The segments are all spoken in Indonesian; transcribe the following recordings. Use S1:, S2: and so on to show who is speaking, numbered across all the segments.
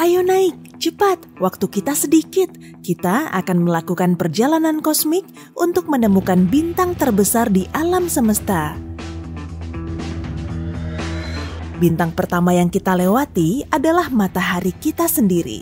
S1: Ayo naik, cepat, waktu kita sedikit. Kita akan melakukan perjalanan kosmik untuk menemukan bintang terbesar di alam semesta. Bintang pertama yang kita lewati adalah matahari kita sendiri.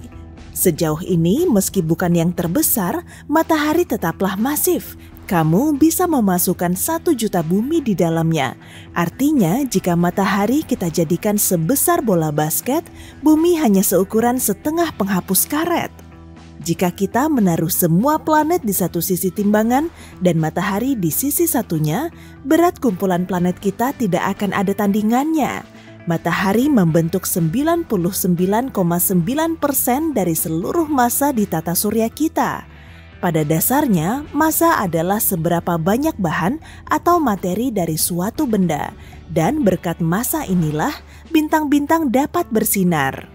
S1: Sejauh ini, meski bukan yang terbesar, matahari tetaplah masif. Kamu bisa memasukkan 1 juta bumi di dalamnya. Artinya, jika matahari kita jadikan sebesar bola basket, bumi hanya seukuran setengah penghapus karet. Jika kita menaruh semua planet di satu sisi timbangan dan matahari di sisi satunya, berat kumpulan planet kita tidak akan ada tandingannya. Matahari membentuk 99,9% dari seluruh massa di tata surya kita. Pada dasarnya, massa adalah seberapa banyak bahan atau materi dari suatu benda, dan berkat massa inilah bintang-bintang dapat bersinar.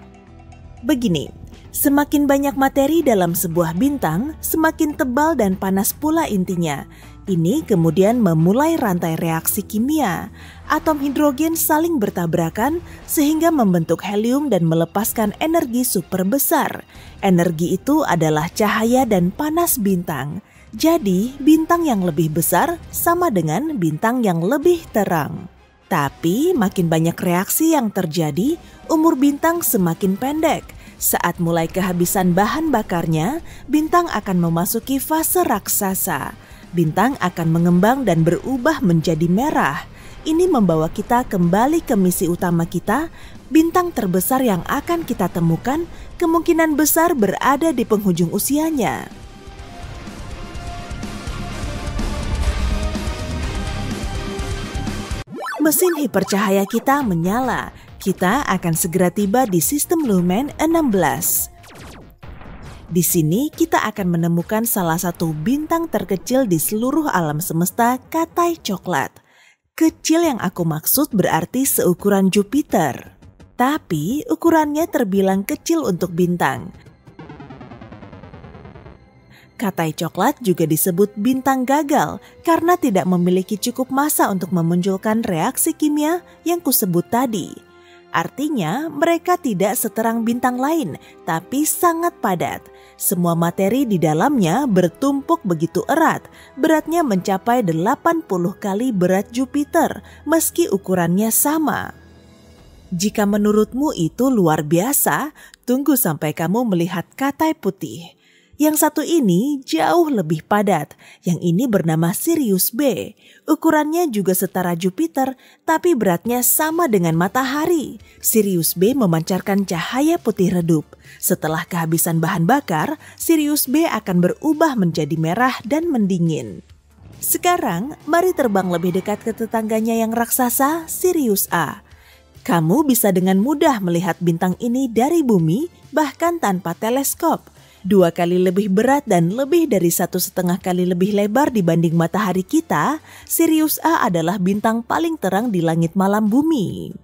S1: Begini, semakin banyak materi dalam sebuah bintang, semakin tebal dan panas pula intinya. Ini kemudian memulai rantai reaksi kimia. Atom hidrogen saling bertabrakan sehingga membentuk helium dan melepaskan energi super besar. Energi itu adalah cahaya dan panas bintang. Jadi, bintang yang lebih besar sama dengan bintang yang lebih terang. Tapi, makin banyak reaksi yang terjadi, umur bintang semakin pendek. Saat mulai kehabisan bahan bakarnya, bintang akan memasuki fase raksasa. Bintang akan mengembang dan berubah menjadi merah. Ini membawa kita kembali ke misi utama kita. Bintang terbesar yang akan kita temukan kemungkinan besar berada di penghujung usianya. Mesin hipercahaya kita menyala. Kita akan segera tiba di sistem Lumen 16. Di sini kita akan menemukan salah satu bintang terkecil di seluruh alam semesta, Katai Coklat. Kecil yang aku maksud berarti seukuran Jupiter. Tapi ukurannya terbilang kecil untuk bintang. Katai Coklat juga disebut bintang gagal karena tidak memiliki cukup massa untuk memunculkan reaksi kimia yang kusebut tadi. Artinya, mereka tidak seterang bintang lain, tapi sangat padat. Semua materi di dalamnya bertumpuk begitu erat, beratnya mencapai 80 kali berat Jupiter, meski ukurannya sama. Jika menurutmu itu luar biasa, tunggu sampai kamu melihat Katai Putih. Yang satu ini jauh lebih padat, yang ini bernama Sirius B. Ukurannya juga setara Jupiter, tapi beratnya sama dengan matahari. Sirius B memancarkan cahaya putih redup. Setelah kehabisan bahan bakar, Sirius B akan berubah menjadi merah dan mendingin. Sekarang, mari terbang lebih dekat ke tetangganya yang raksasa, Sirius A. Kamu bisa dengan mudah melihat bintang ini dari bumi, bahkan tanpa teleskop. 2 kali lebih berat dan lebih dari 1,5 kali lebih lebar dibanding matahari kita, Sirius A adalah bintang paling terang di langit malam bumi.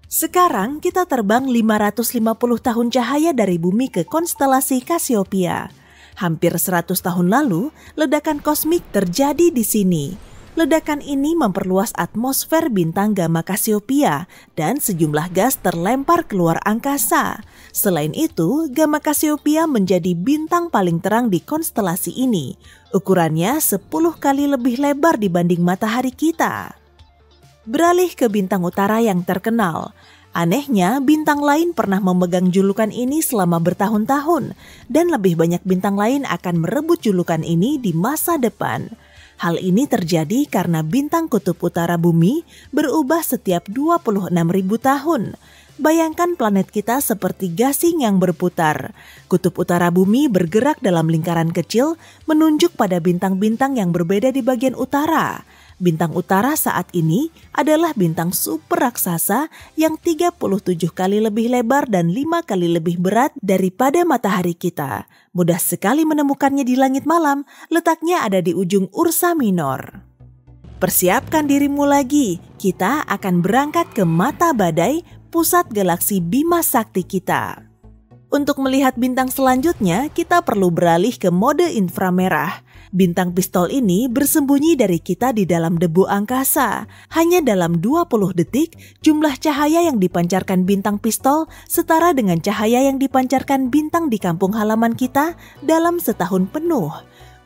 S1: Sekarang kita terbang 550 tahun cahaya dari bumi ke konstelasi Cassiopeia. Hampir 100 tahun lalu, ledakan kosmik terjadi di sini. Ledakan ini memperluas atmosfer bintang Gamma Cassiopeia dan sejumlah gas terlempar keluar angkasa. Selain itu, Gamma Cassiopeia menjadi bintang paling terang di konstelasi ini. Ukurannya 10 kali lebih lebar dibanding matahari kita. Beralih ke bintang utara yang terkenal. Anehnya, bintang lain pernah memegang julukan ini selama bertahun-tahun, dan lebih banyak bintang lain akan merebut julukan ini di masa depan. Hal ini terjadi karena bintang kutub utara bumi berubah setiap 26.000 tahun. Bayangkan planet kita seperti gasing yang berputar. Kutub utara bumi bergerak dalam lingkaran kecil menunjuk pada bintang-bintang yang berbeda di bagian utara. Bintang utara saat ini adalah bintang super raksasa yang 37 kali lebih lebar dan 5 kali lebih berat daripada matahari kita. Mudah sekali menemukannya di langit malam, letaknya ada di ujung Ursa Minor. Persiapkan dirimu lagi, kita akan berangkat ke mata badai, pusat galaksi Bima Sakti kita. Untuk melihat bintang selanjutnya, kita perlu beralih ke mode inframerah. Bintang pistol ini bersembunyi dari kita di dalam debu angkasa. Hanya dalam 20 detik, jumlah cahaya yang dipancarkan bintang pistol setara dengan cahaya yang dipancarkan bintang di kampung halaman kita dalam setahun penuh.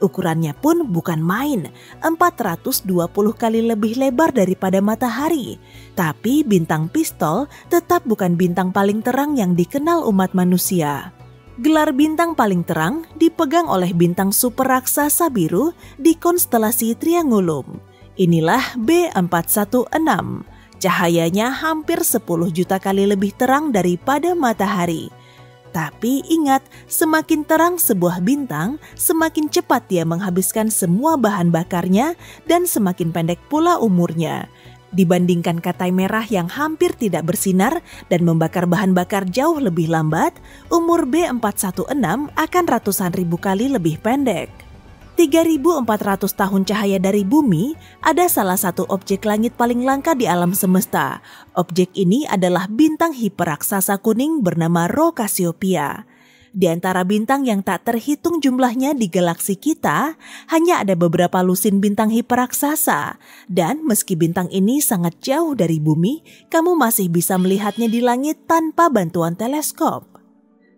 S1: Ukurannya pun bukan main, 420 kali lebih lebar daripada matahari. Tapi bintang pistol tetap bukan bintang paling terang yang dikenal umat manusia. Gelar bintang paling terang dipegang oleh bintang super raksasa biru di konstelasi Triangulum. Inilah B416. Cahayanya hampir 10 juta kali lebih terang daripada matahari. Tapi ingat, semakin terang sebuah bintang, semakin cepat dia menghabiskan semua bahan bakarnya dan semakin pendek pula umurnya. Dibandingkan katai merah yang hampir tidak bersinar dan membakar bahan bakar jauh lebih lambat, umur B416 akan ratusan ribu kali lebih pendek. 3.400 tahun cahaya dari bumi, ada salah satu objek langit paling langka di alam semesta. Objek ini adalah bintang hiperaksasa kuning bernama Rho Cassiopeia. Di antara bintang yang tak terhitung jumlahnya di galaksi kita, hanya ada beberapa lusin bintang hiperaksasa. Dan meski bintang ini sangat jauh dari bumi, kamu masih bisa melihatnya di langit tanpa bantuan teleskop.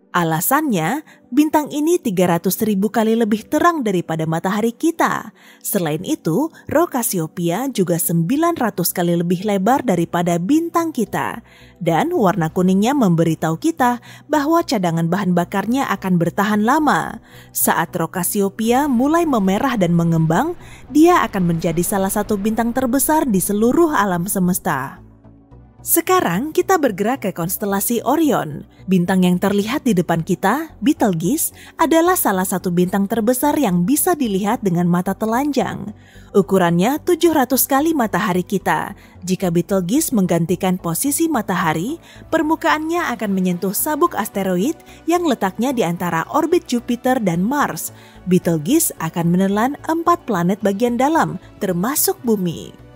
S1: Alasannya, bintang ini 300.000 kali lebih terang daripada matahari kita. Selain itu, Rho Cassiopeia juga 900 kali lebih lebar daripada bintang kita. Dan warna kuningnya memberitahu kita bahwa cadangan bahan bakarnya akan bertahan lama. Saat Rho Cassiopeia mulai memerah dan mengembang, dia akan menjadi salah satu bintang terbesar di seluruh alam semesta. Sekarang kita bergerak ke konstelasi Orion. Bintang yang terlihat di depan kita, Betelgeuse, adalah salah satu bintang terbesar yang bisa dilihat dengan mata telanjang. Ukurannya 700 kali matahari kita. Jika Betelgeuse menggantikan posisi matahari, permukaannya akan menyentuh sabuk asteroid yang letaknya di antara orbit Jupiter dan Mars. Betelgeuse akan menelan 4 planet bagian dalam, termasuk bumi.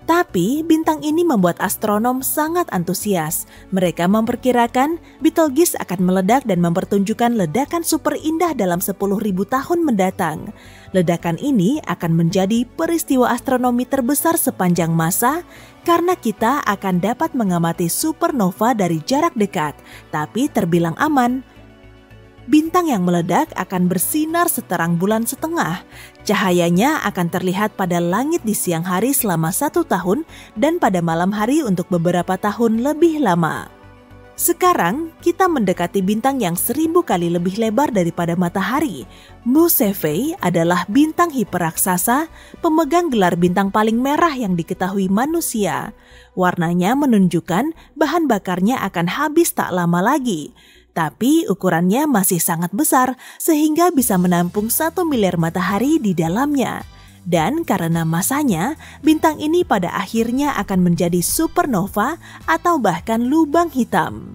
S1: Tapi bintang ini membuat astronom sangat antusias. Mereka memperkirakan Betelgeuse akan meledak dan mempertunjukkan ledakan super indah dalam 10.000 tahun mendatang. Ledakan ini akan menjadi peristiwa astronomi terbesar sepanjang masa karena kita akan dapat mengamati supernova dari jarak dekat, tapi terbilang aman. Bintang yang meledak akan bersinar seterang bulan setengah. Cahayanya akan terlihat pada langit di siang hari selama 1 tahun dan pada malam hari untuk beberapa tahun lebih lama. Sekarang kita mendekati bintang yang 1000 kali lebih lebar daripada matahari. Mu Cephei adalah bintang hiperaksasa, pemegang gelar bintang paling merah yang diketahui manusia. Warnanya menunjukkan bahan bakarnya akan habis tak lama lagi. Tapi ukurannya masih sangat besar sehingga bisa menampung 1 miliar matahari di dalamnya. Dan karena masanya, bintang ini pada akhirnya akan menjadi supernova atau bahkan lubang hitam.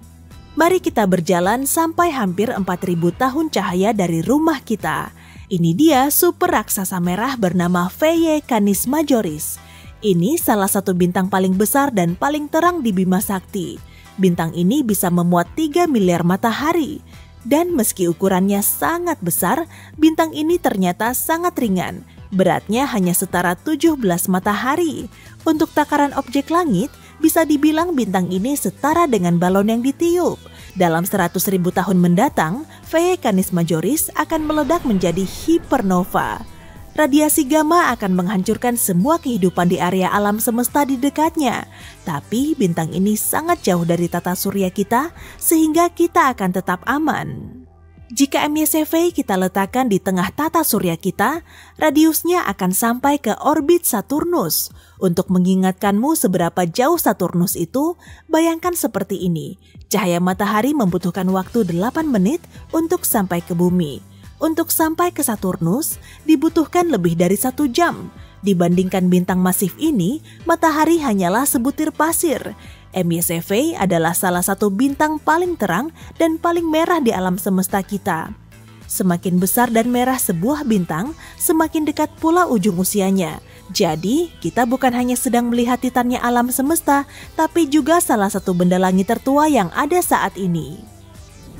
S1: Mari kita berjalan sampai hampir 4.000 tahun cahaya dari rumah kita. Ini dia super raksasa merah bernama Phaeae Canis Majoris. Ini salah satu bintang paling besar dan paling terang di Bima Sakti. Bintang ini bisa memuat 3 miliar matahari. Dan meski ukurannya sangat besar, bintang ini ternyata sangat ringan. Beratnya hanya setara 17 matahari. Untuk takaran objek langit, bisa dibilang bintang ini setara dengan balon yang ditiup. Dalam 100.000 tahun mendatang, Phaeae Canis Majoris akan meledak menjadi hipernova. Radiasi gamma akan menghancurkan semua kehidupan di area alam semesta di dekatnya. Tapi bintang ini sangat jauh dari tata surya kita, sehingga kita akan tetap aman. Jika MY kita letakkan di tengah tata surya kita, radiusnya akan sampai ke orbit Saturnus. Untuk mengingatkanmu seberapa jauh Saturnus itu, bayangkan seperti ini. Cahaya matahari membutuhkan waktu 8 menit untuk sampai ke bumi. Untuk sampai ke Saturnus, dibutuhkan lebih dari 1 jam. Dibandingkan bintang masif ini, matahari hanyalah sebutir pasir. MY adalah salah satu bintang paling terang dan paling merah di alam semesta kita. Semakin besar dan merah sebuah bintang, semakin dekat pula ujung usianya. Jadi, kita bukan hanya sedang melihat titannya alam semesta, tapi juga salah satu benda langit tertua yang ada saat ini.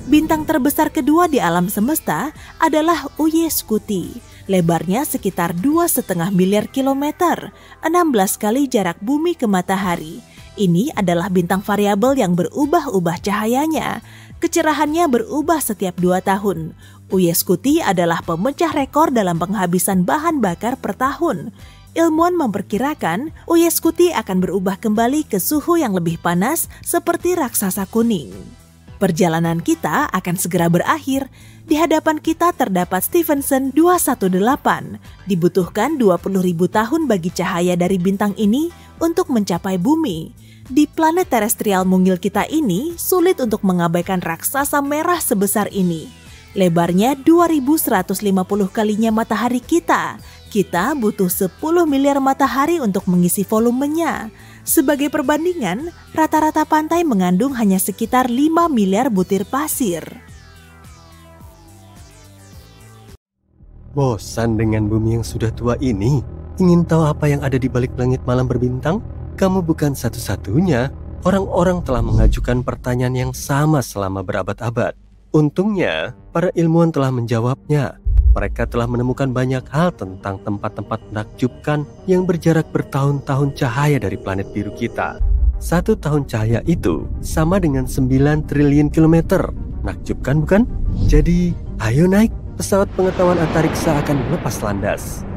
S1: Bintang terbesar kedua di alam semesta adalah Uy Scuti. Lebarnya sekitar 2,5 miliar kilometer, 16 kali jarak bumi ke matahari. Ini adalah bintang variabel yang berubah-ubah cahayanya. Kecerahannya berubah setiap 2 tahun. Ujeskuti adalah pemecah rekor dalam penghabisan bahan bakar per tahun. Ilmuwan memperkirakan Ujeskuti akan berubah kembali ke suhu yang lebih panas seperti raksasa kuning. Perjalanan kita akan segera berakhir. Di hadapan kita terdapat Stephenson 218. Dibutuhkan 20.000 tahun bagi cahaya dari bintang ini untuk mencapai bumi. Di planet terestrial mungil kita ini, sulit untuk mengabaikan raksasa merah sebesar ini. Lebarnya 2150 kalinya matahari kita. Kita butuh 10 miliar matahari untuk mengisi volumenya. Sebagai perbandingan, rata-rata pantai mengandung hanya sekitar 5 miliar butir pasir.
S2: Bosan dengan bumi yang sudah tua ini? Ingin tahu apa yang ada di balik langit malam berbintang? Kamu bukan satu-satunya. Orang-orang telah mengajukan pertanyaan yang sama selama berabad-abad. Untungnya, para ilmuwan telah menjawabnya. Mereka telah menemukan banyak hal tentang tempat-tempat menakjubkan yang berjarak bertahun-tahun cahaya dari planet biru kita. 1 tahun cahaya itu sama dengan 9 triliun kilometer. Menakjubkan bukan? Jadi, ayo naik. Pesawat pengetahuan antariksa akan lepas landas.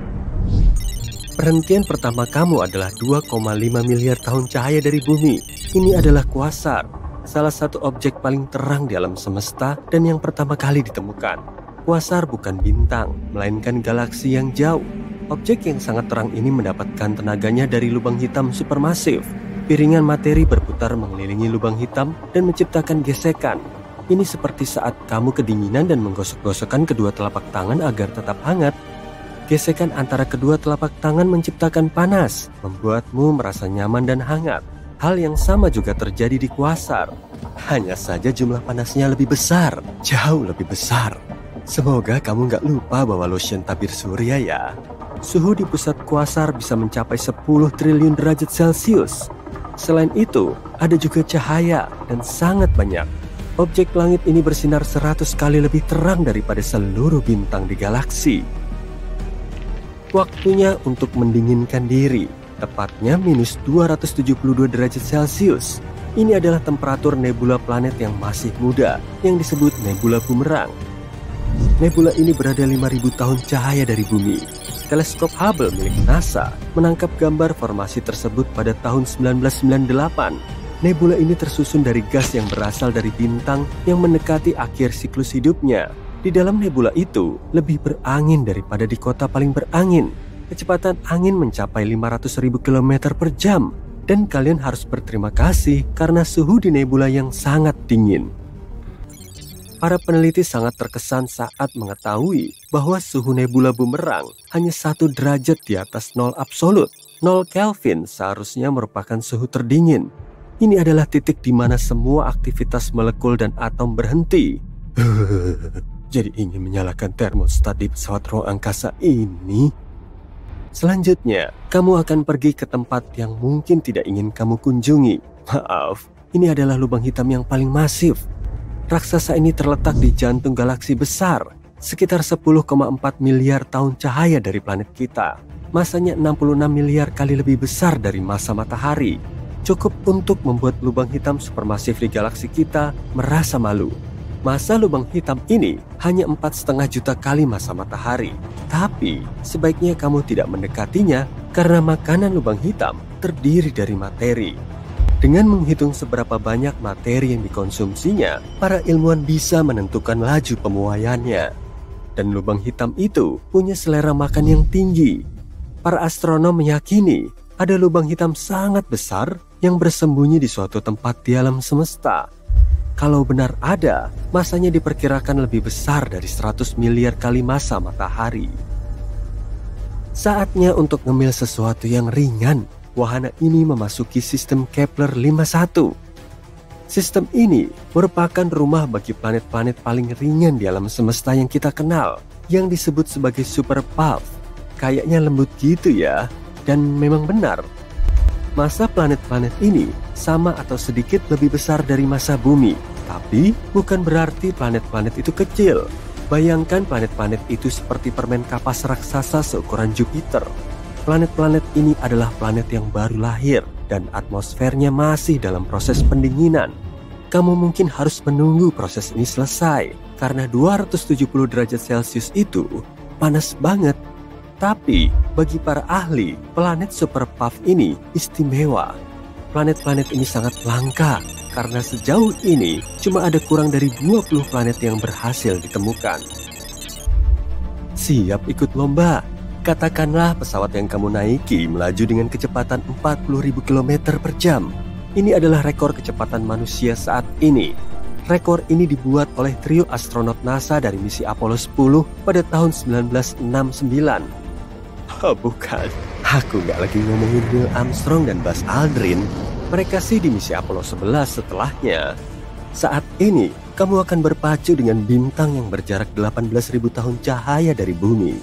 S2: Perhentian pertama kamu adalah 2,5 miliar tahun cahaya dari bumi. Ini adalah kuasar, salah satu objek paling terang di alam semesta dan yang pertama kali ditemukan. Kuasar bukan bintang, melainkan galaksi yang jauh. Objek yang sangat terang ini mendapatkan tenaganya dari lubang hitam supermasif. Piringan materi berputar mengelilingi lubang hitam dan menciptakan gesekan. Ini seperti saat kamu kedinginan dan menggosok-gosokkan kedua telapak tangan agar tetap hangat. Gesekan antara kedua telapak tangan menciptakan panas, membuatmu merasa nyaman dan hangat. Hal yang sama juga terjadi di kuasar. Hanya saja jumlah panasnya lebih besar, jauh lebih besar. Semoga kamu nggak lupa bawa lotion tabir surya ya. Suhu di pusat kuasar bisa mencapai 10 triliun derajat Celcius. Selain itu, ada juga cahaya dan sangat banyak. Objek langit ini bersinar 100 kali lebih terang daripada seluruh bintang di galaksi. Waktunya untuk mendinginkan diri, tepatnya minus 272 derajat Celcius. Ini adalah temperatur nebula planet yang masih muda, yang disebut nebula bumerang. Nebula ini berada 5.000 tahun cahaya dari bumi. Teleskop Hubble milik NASA menangkap gambar formasi tersebut pada tahun 1998. Nebula ini tersusun dari gas yang berasal dari bintang yang mendekati akhir siklus hidupnya. Di dalam nebula itu lebih berangin daripada di kota paling berangin. Kecepatan angin mencapai 500.000 km per jam. Dan kalian harus berterima kasih karena suhu di nebula yang sangat dingin. Para peneliti sangat terkesan saat mengetahui bahwa suhu nebula bumerang hanya 1 derajat di atas 0 absolut. 0 Kelvin seharusnya merupakan suhu terdingin. Ini adalah titik di mana semua aktivitas molekul dan atom berhenti. Jadi ingin menyalakan termostat di pesawat ruang angkasa ini? Selanjutnya, kamu akan pergi ke tempat yang mungkin tidak ingin kamu kunjungi. Maaf, ini adalah lubang hitam yang paling masif. Raksasa ini terletak di jantung galaksi besar, sekitar 10,4 miliar tahun cahaya dari planet kita. Masanya 66 miliar kali lebih besar dari massa matahari. Cukup untuk membuat lubang hitam supermasif di galaksi kita merasa malu. Massa lubang hitam ini hanya 4,5 juta kali massa matahari. Tapi sebaiknya kamu tidak mendekatinya karena makanan lubang hitam terdiri dari materi. Dengan menghitung seberapa banyak materi yang dikonsumsinya, para ilmuwan bisa menentukan laju pemuaiannya. Dan lubang hitam itu punya selera makan yang tinggi. Para astronom meyakini ada lubang hitam sangat besar yang bersembunyi di suatu tempat di alam semesta. Kalau benar ada, masanya diperkirakan lebih besar dari 100 miliar kali massa matahari. Saatnya untuk ngemil sesuatu yang ringan. Wahana ini memasuki sistem Kepler 51. Sistem ini merupakan rumah bagi planet-planet paling ringan di alam semesta yang kita kenal, yang disebut sebagai super puff. Kayaknya lembut gitu ya, dan memang benar. Massa planet-planet ini sama atau sedikit lebih besar dari massa bumi. Tapi bukan berarti planet-planet itu kecil. Bayangkan planet-planet itu seperti permen kapas raksasa seukuran Jupiter. Planet-planet ini adalah planet yang baru lahir dan atmosfernya masih dalam proses pendinginan. Kamu mungkin harus menunggu proses ini selesai karena 270 derajat Celcius itu panas banget. Tapi bagi para ahli, planet super puff ini istimewa. Planet-planet ini sangat langka karena sejauh ini cuma ada kurang dari 20 planet yang berhasil ditemukan. Siap ikut lomba? Katakanlah pesawat yang kamu naiki melaju dengan kecepatan 40.000 km per jam. Ini adalah rekor kecepatan manusia saat ini. Rekor ini dibuat oleh trio astronot NASA dari misi Apollo 10 pada tahun 1969. Oh bukan, aku nggak lagi ngomongin Neil Armstrong dan Buzz Aldrin. Mereka sih di misi Apollo 11 setelahnya. Saat ini, kamu akan berpacu dengan bintang yang berjarak 18.000 tahun cahaya dari bumi.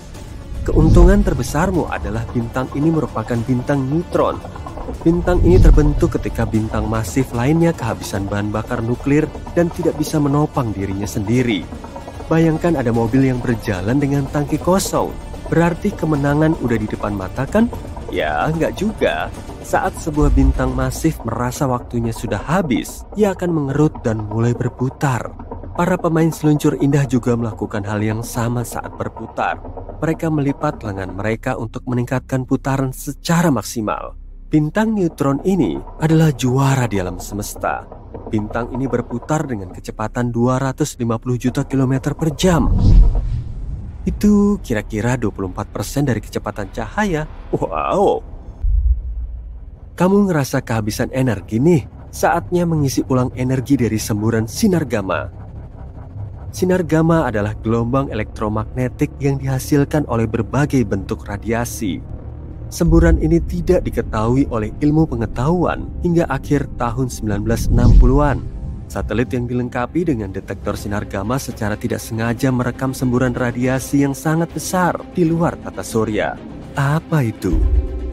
S2: Keuntungan terbesarmu adalah bintang ini merupakan bintang neutron. Bintang ini terbentuk ketika bintang masif lainnya kehabisan bahan bakar nuklir dan tidak bisa menopang dirinya sendiri. Bayangkan ada mobil yang berjalan dengan tangki kosong. Berarti kemenangan udah di depan mata kan? Ya, nggak juga. Saat sebuah bintang masif merasa waktunya sudah habis, ia akan mengerut dan mulai berputar. Para pemain seluncur indah juga melakukan hal yang sama saat berputar. Mereka melipat lengan mereka untuk meningkatkan putaran secara maksimal. Bintang neutron ini adalah juara di alam semesta. Bintang ini berputar dengan kecepatan 250 juta kilometer per jam. Itu kira-kira 24% dari kecepatan cahaya. Wow! Kamu ngerasa kehabisan energi nih? Saatnya mengisi ulang energi dari semburan sinar gamma. Sinar gamma adalah gelombang elektromagnetik yang dihasilkan oleh berbagai bentuk radiasi. Semburan ini tidak diketahui oleh ilmu pengetahuan hingga akhir tahun 1960-an. Satelit yang dilengkapi dengan detektor sinar gamma secara tidak sengaja merekam semburan radiasi yang sangat besar di luar tata surya. Apa itu?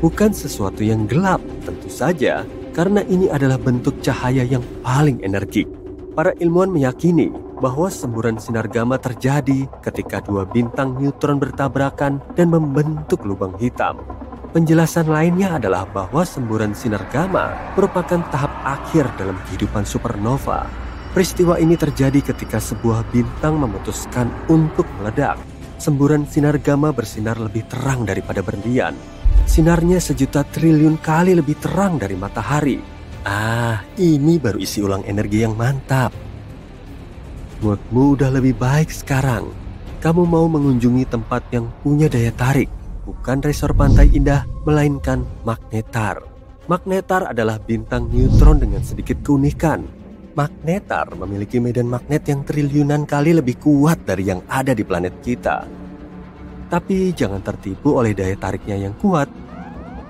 S2: Bukan sesuatu yang gelap, tentu saja, karena ini adalah bentuk cahaya yang paling energik. Para ilmuwan meyakini bahwa semburan sinar gamma terjadi ketika dua bintang neutron bertabrakan dan membentuk lubang hitam. Penjelasan lainnya adalah bahwa semburan sinar gamma merupakan tahap akhir dalam kehidupan supernova. Peristiwa ini terjadi ketika sebuah bintang memutuskan untuk meledak. Semburan sinar gamma bersinar lebih terang daripada berlian. Sinarnya 1.000.000 triliun kali lebih terang dari matahari. Ini baru isi ulang energi yang mantap. Moodmu udah lebih baik sekarang. Kamu mau mengunjungi tempat yang punya daya tarik. Bukan resor pantai indah, melainkan Magnetar. Magnetar adalah bintang neutron dengan sedikit keunikan. Magnetar memiliki medan magnet yang triliunan kali lebih kuat dari yang ada di planet kita. Tapi jangan tertipu oleh daya tariknya yang kuat.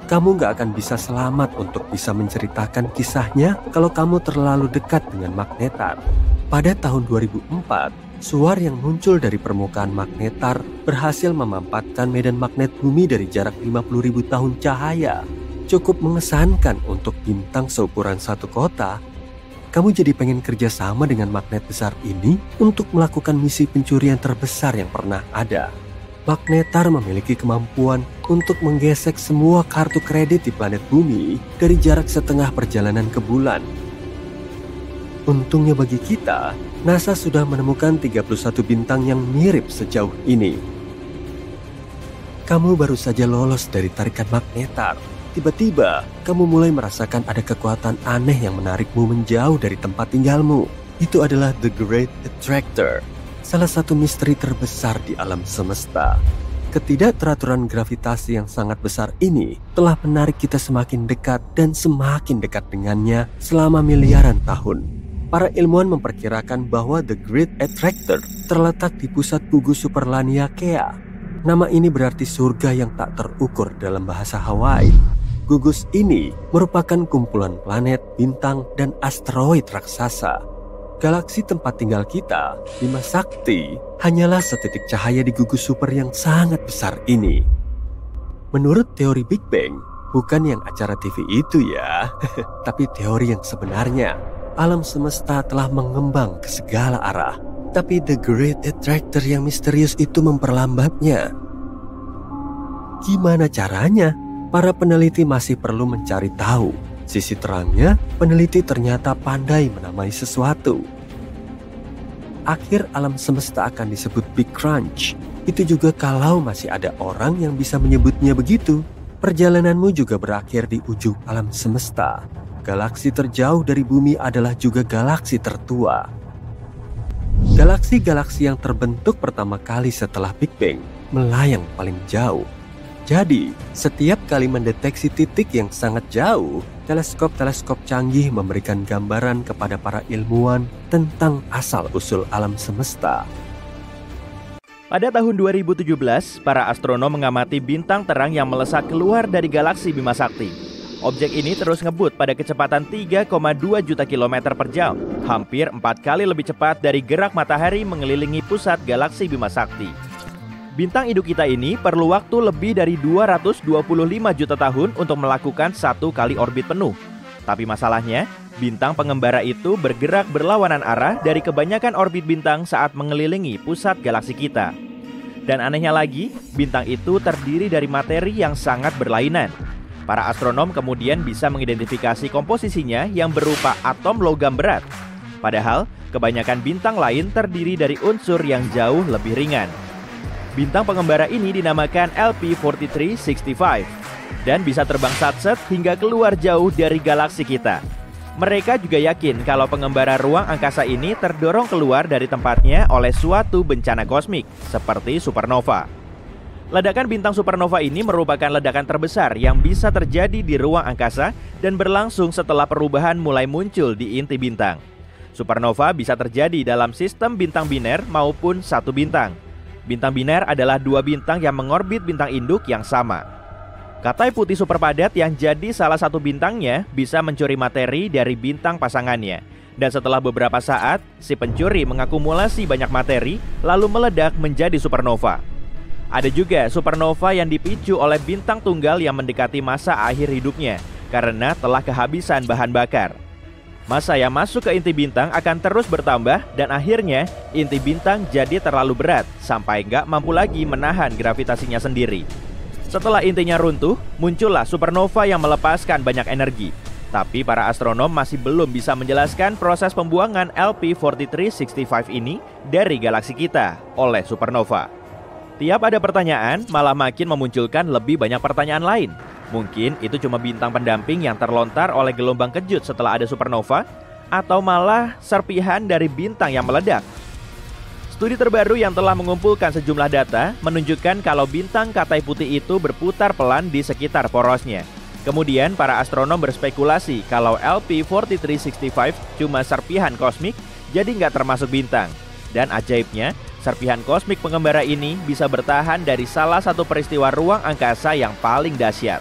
S2: Kamu gak akan bisa selamat untuk bisa menceritakan kisahnya kalau kamu terlalu dekat dengan Magnetar. Pada tahun 2004, suar yang muncul dari permukaan Magnetar berhasil memampatkan medan magnet bumi dari jarak 50.000 tahun cahaya. Cukup mengesankan untuk bintang seukuran satu kota. Kamu jadi pengen kerja sama dengan magnet besar ini untuk melakukan misi pencurian terbesar yang pernah ada. Magnetar memiliki kemampuan untuk menggesek semua kartu kredit di planet bumi dari jarak setengah perjalanan ke bulan. Untungnya bagi kita, NASA sudah menemukan 31 bintang yang mirip sejauh ini. Kamu baru saja lolos dari tarikan Magnetar. Tiba-tiba, kamu mulai merasakan ada kekuatan aneh yang menarikmu menjauh dari tempat tinggalmu. Itu adalah The Great Attractor, salah satu misteri terbesar di alam semesta. Ketidakteraturan gravitasi yang sangat besar ini telah menarik kita semakin dekat dan semakin dekat dengannya selama miliaran tahun. Para ilmuwan memperkirakan bahwa The Great Attractor terletak di pusat gugus super Laniakea. Nama ini berarti surga yang tak terukur dalam bahasa Hawaii. Gugus ini merupakan kumpulan planet, bintang, dan asteroid raksasa. Galaksi tempat tinggal kita, Bima Sakti, hanyalah setitik cahaya di gugus super yang sangat besar ini. Menurut teori Big Bang, bukan yang acara TV itu ya, tapi teori yang sebenarnya. Alam semesta telah mengembang ke segala arah. Tapi The Great Attractor yang misterius itu memperlambatnya. Gimana caranya? Para peneliti masih perlu mencari tahu. Sisi terangnya, peneliti ternyata pandai menamai sesuatu. Akhir alam semesta akan disebut Big Crunch. Itu juga kalau masih ada orang yang bisa menyebutnya begitu. Perjalananmu juga berakhir di ujung alam semesta. Galaksi terjauh dari bumi adalah juga galaksi tertua. Galaksi-galaksi yang terbentuk pertama kali setelah Big Bang melayang paling jauh. Jadi, setiap kali mendeteksi titik yang sangat jauh, teleskop-teleskop canggih memberikan gambaran kepada para ilmuwan tentang asal-usul alam semesta.
S3: Pada tahun 2017, para astronom mengamati bintang terang yang melesat keluar dari galaksi Bima Sakti. Objek ini terus ngebut pada kecepatan 3,2 juta kilometer per jam, hampir 4 kali lebih cepat dari gerak matahari mengelilingi pusat galaksi Bima Sakti. Bintang induk kita ini perlu waktu lebih dari 225 juta tahun untuk melakukan 1 kali orbit penuh. Tapi masalahnya, bintang pengembara itu bergerak berlawanan arah dari kebanyakan orbit bintang saat mengelilingi pusat galaksi kita. Dan anehnya lagi, bintang itu terdiri dari materi yang sangat berlainan. Para astronom kemudian bisa mengidentifikasi komposisinya yang berupa atom logam berat. Padahal, kebanyakan bintang lain terdiri dari unsur yang jauh lebih ringan. Bintang pengembara ini dinamakan LP4365 dan bisa terbang satset hingga keluar jauh dari galaksi kita. Mereka juga yakin kalau pengembara ruang angkasa ini terdorong keluar dari tempatnya oleh suatu bencana kosmik, seperti supernova. Ledakan bintang supernova ini merupakan ledakan terbesar yang bisa terjadi di ruang angkasa dan berlangsung setelah perubahan mulai muncul di inti bintang. Supernova bisa terjadi dalam sistem bintang biner maupun satu bintang. Bintang biner adalah 2 bintang yang mengorbit bintang induk yang sama. Katai putih superpadat yang jadi salah satu bintangnya bisa mencuri materi dari bintang pasangannya. Dan setelah beberapa saat, si pencuri mengakumulasi banyak materi lalu meledak menjadi supernova. Ada juga supernova yang dipicu oleh bintang tunggal yang mendekati masa akhir hidupnya karena telah kehabisan bahan bakar. Massa yang masuk ke inti bintang akan terus bertambah dan akhirnya inti bintang jadi terlalu berat sampai nggak mampu lagi menahan gravitasinya sendiri. Setelah intinya runtuh, muncullah supernova yang melepaskan banyak energi. Tapi para astronom masih belum bisa menjelaskan proses pembuangan LP4365 ini dari galaksi kita oleh supernova. Tiap ada pertanyaan, malah makin memunculkan lebih banyak pertanyaan lain. Mungkin itu cuma bintang pendamping yang terlontar oleh gelombang kejut setelah ada supernova, atau malah serpihan dari bintang yang meledak. Studi terbaru yang telah mengumpulkan sejumlah data menunjukkan kalau bintang katai putih itu berputar pelan di sekitar porosnya. Kemudian para astronom berspekulasi kalau LP4365 cuma serpihan kosmik, jadi nggak termasuk bintang. Dan ajaibnya, serpihan kosmik pengembara ini bisa bertahan dari salah satu peristiwa ruang angkasa yang paling dahsyat.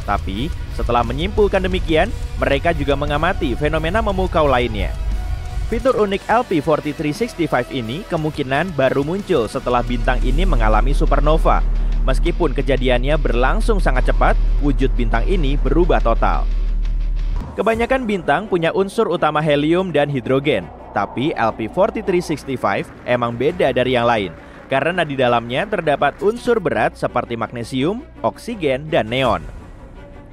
S3: Tapi setelah menyimpulkan demikian, mereka juga mengamati fenomena memukau lainnya. Fitur unik LP4365 ini kemungkinan baru muncul setelah bintang ini mengalami supernova. Meskipun kejadiannya berlangsung sangat cepat, wujud bintang ini berubah total. Kebanyakan bintang punya unsur utama helium dan hidrogen, tapi LP4365 emang beda dari yang lain, karena di dalamnya terdapat unsur berat seperti magnesium, oksigen, dan neon.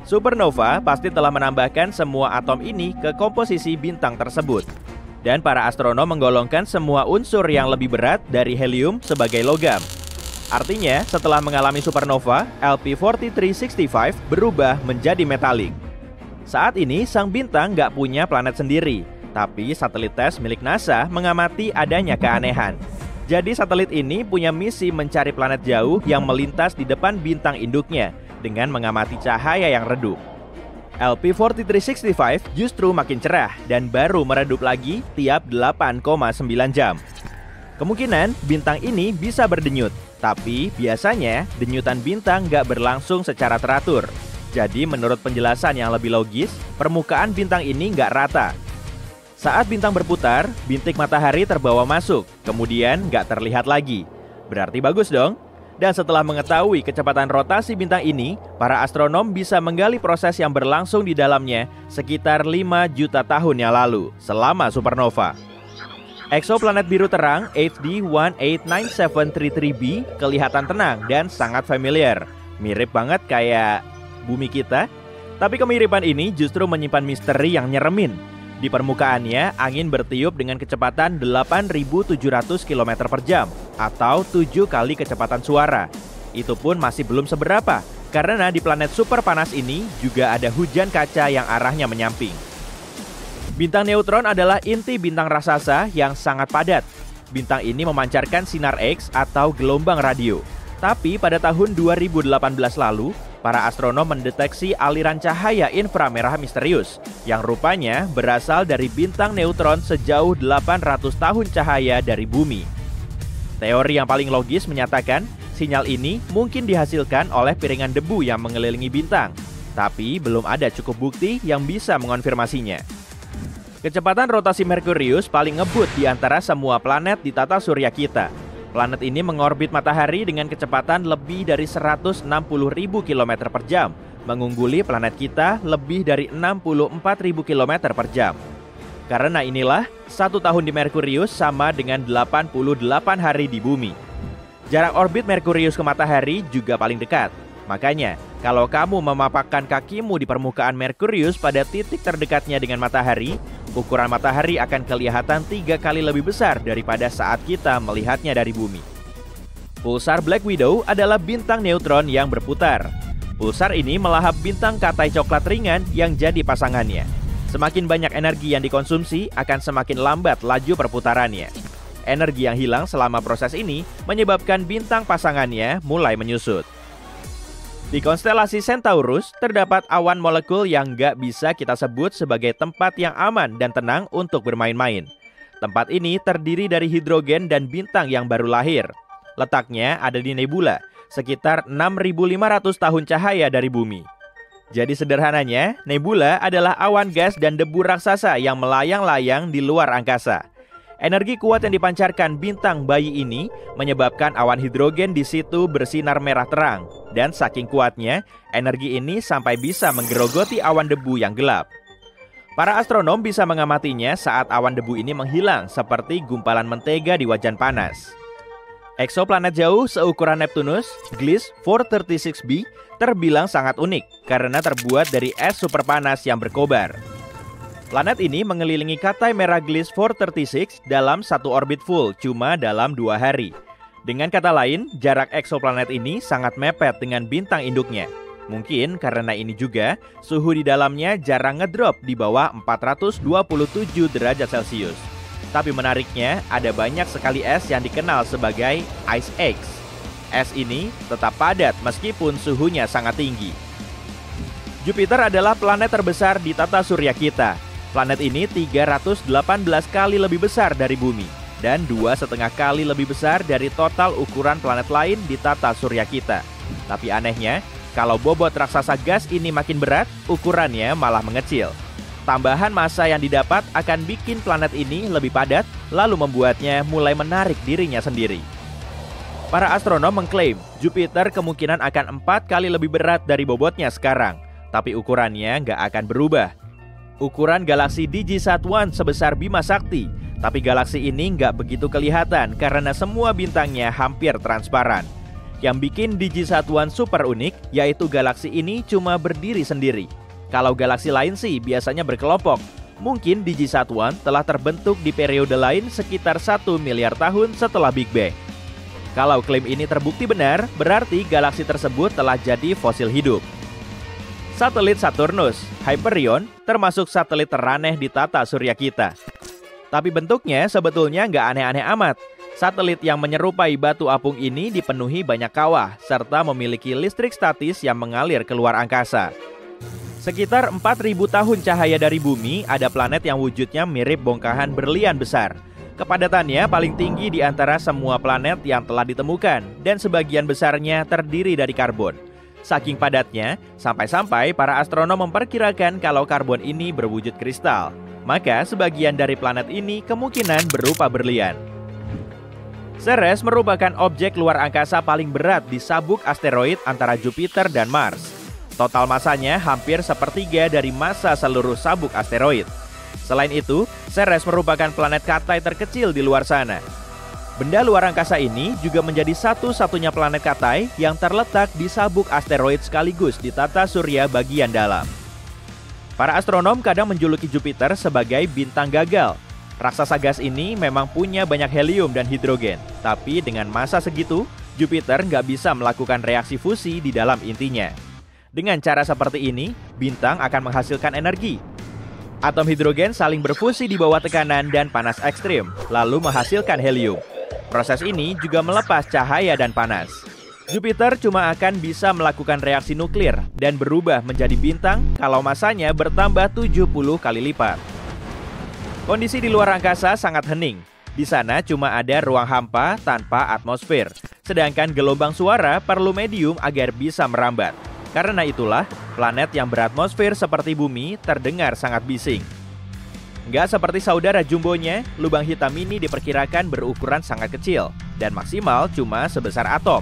S3: Supernova pasti telah menambahkan semua atom ini ke komposisi bintang tersebut. Dan para astronom menggolongkan semua unsur yang lebih berat dari helium sebagai logam. Artinya, setelah mengalami supernova, LP4365 berubah menjadi metalik. Saat ini, sang bintang nggak punya planet sendiri, tapi satelit tes milik NASA mengamati adanya keanehan. Jadi satelit ini punya misi mencari planet jauh yang melintas di depan bintang induknya dengan mengamati cahaya yang redup. LP4365 justru makin cerah dan baru meredup lagi tiap 8,9 jam. Kemungkinan bintang ini bisa berdenyut, tapi biasanya denyutan bintang nggak berlangsung secara teratur. Jadi menurut penjelasan yang lebih logis, permukaan bintang ini nggak rata. Saat bintang berputar, bintik matahari terbawa masuk, kemudian nggak terlihat lagi. Berarti bagus dong? Dan setelah mengetahui kecepatan rotasi bintang ini, para astronom bisa menggali proses yang berlangsung di dalamnya sekitar 5 juta tahun yang lalu, selama supernova. Eksoplanet biru terang HD 189733b kelihatan tenang dan sangat familiar. Mirip banget kayak bumi kita. Tapi kemiripan ini justru menyimpan misteri yang nyeremin. Di permukaannya, angin bertiup dengan kecepatan 8.700 km per jam atau 7 kali kecepatan suara. Itu pun masih belum seberapa, karena di planet super panas ini juga ada hujan kaca yang arahnya menyamping. Bintang neutron adalah inti bintang raksasa yang sangat padat. Bintang ini memancarkan sinar X atau gelombang radio. Tapi pada tahun 2018 lalu, para astronom mendeteksi aliran cahaya inframerah misterius yang rupanya berasal dari bintang neutron sejauh 800 tahun cahaya dari bumi. Teori yang paling logis menyatakan sinyal ini mungkin dihasilkan oleh piringan debu yang mengelilingi bintang, tapi belum ada cukup bukti yang bisa mengonfirmasinya. Kecepatan rotasi Merkurius paling ngebut di antara semua planet di tata surya kita. Planet ini mengorbit matahari dengan kecepatan lebih dari 160.000 km per jam, mengungguli planet kita lebih dari 64.000 km per jam. Karena inilah, 1 tahun di Merkurius sama dengan 88 hari di bumi. Jarak orbit Merkurius ke matahari juga paling dekat. Makanya, kalau kamu memapakkan kakimu di permukaan Merkurius pada titik terdekatnya dengan matahari, ukuran matahari akan kelihatan 3 kali lebih besar daripada saat kita melihatnya dari bumi. Pulsar Black Widow adalah bintang neutron yang berputar. Pulsar ini melahap bintang katai coklat ringan yang jadi pasangannya. Semakin banyak energi yang dikonsumsi, akan semakin lambat laju perputarannya. Energi yang hilang selama proses ini menyebabkan bintang pasangannya mulai menyusut. Di konstelasi Centaurus, terdapat awan molekul yang nggak bisa kita sebut sebagai tempat yang aman dan tenang untuk bermain-main. Tempat ini terdiri dari hidrogen dan bintang yang baru lahir. Letaknya ada di nebula, sekitar 6.500 tahun cahaya dari bumi. Jadi sederhananya, nebula adalah awan gas dan debu raksasa yang melayang-layang di luar angkasa. Energi kuat yang dipancarkan bintang bayi ini menyebabkan awan hidrogen di situ bersinar merah terang. Dan saking kuatnya, energi ini sampai bisa menggerogoti awan debu yang gelap. Para astronom bisa mengamatinya saat awan debu ini menghilang seperti gumpalan mentega di wajan panas. Eksoplanet jauh seukuran Neptunus, Gliese 436b, terbilang sangat unik karena terbuat dari es superpanas yang berkobar. Planet ini mengelilingi katai merah Gliese 436 dalam satu orbit full cuma dalam 2 hari. Dengan kata lain, jarak eksoplanet ini sangat mepet dengan bintang induknya. Mungkin karena ini juga, suhu di dalamnya jarang ngedrop di bawah 427 derajat Celcius. Tapi menariknya, ada banyak sekali es yang dikenal sebagai Ice X. Es ini tetap padat meskipun suhunya sangat tinggi. Jupiter adalah planet terbesar di tata surya kita. Planet ini 318 kali lebih besar dari bumi dan 2,5 kali lebih besar dari total ukuran planet lain di tata surya kita. Tapi anehnya, kalau bobot raksasa gas ini makin berat, ukurannya malah mengecil. Tambahan massa yang didapat akan bikin planet ini lebih padat, lalu membuatnya mulai menarik dirinya sendiri. Para astronom mengklaim Jupiter kemungkinan akan 4 kali lebih berat dari bobotnya sekarang, tapi ukurannya nggak akan berubah. Ukuran galaksi DG-SAT-1 sebesar Bima Sakti, tapi galaksi ini nggak begitu kelihatan karena semua bintangnya hampir transparan. Yang bikin DG-SAT-1 super unik, yaitu galaksi ini cuma berdiri sendiri. Kalau galaksi lain sih biasanya berkelompok. Mungkin DG-SAT-1 telah terbentuk di periode lain sekitar 1 miliar tahun setelah Big Bang. Kalau klaim ini terbukti benar, berarti galaksi tersebut telah jadi fosil hidup. Satelit Saturnus, Hyperion, termasuk satelit teraneh di tata surya kita. Tapi bentuknya sebetulnya nggak aneh-aneh amat. Satelit yang menyerupai batu apung ini dipenuhi banyak kawah, serta memiliki listrik statis yang mengalir keluar angkasa. Sekitar 4.000 tahun cahaya dari bumi, ada planet yang wujudnya mirip bongkahan berlian besar. Kepadatannya paling tinggi di antara semua planet yang telah ditemukan, dan sebagian besarnya terdiri dari karbon. Saking padatnya, sampai-sampai para astronom memperkirakan kalau karbon ini berwujud kristal. Maka sebagian dari planet ini kemungkinan berupa berlian. Ceres merupakan objek luar angkasa paling berat di sabuk asteroid antara Jupiter dan Mars. Total masanya hampir sepertiga dari massa seluruh sabuk asteroid. Selain itu, Ceres merupakan planet Katai terkecil di luar sana. Benda luar angkasa ini juga menjadi satu-satunya planet Katai yang terletak di sabuk asteroid sekaligus di tata surya bagian dalam. Para astronom kadang menjuluki Jupiter sebagai bintang gagal. Raksasa gas ini memang punya banyak helium dan hidrogen, tapi dengan massa segitu, Jupiter nggak bisa melakukan reaksi fusi di dalam intinya. Dengan cara seperti ini, bintang akan menghasilkan energi. Atom hidrogen saling berfusi di bawah tekanan dan panas ekstrim, lalu menghasilkan helium. Proses ini juga melepas cahaya dan panas. Jupiter cuma akan bisa melakukan reaksi nuklir dan berubah menjadi bintang kalau massanya bertambah 70 kali lipat. Kondisi di luar angkasa sangat hening. Di sana cuma ada ruang hampa tanpa atmosfer, sedangkan gelombang suara perlu medium agar bisa merambat. Karena itulah, planet yang beratmosfer seperti bumi terdengar sangat bising. Nggak seperti saudara jumbonya, lubang hitam ini diperkirakan berukuran sangat kecil dan maksimal cuma sebesar atom.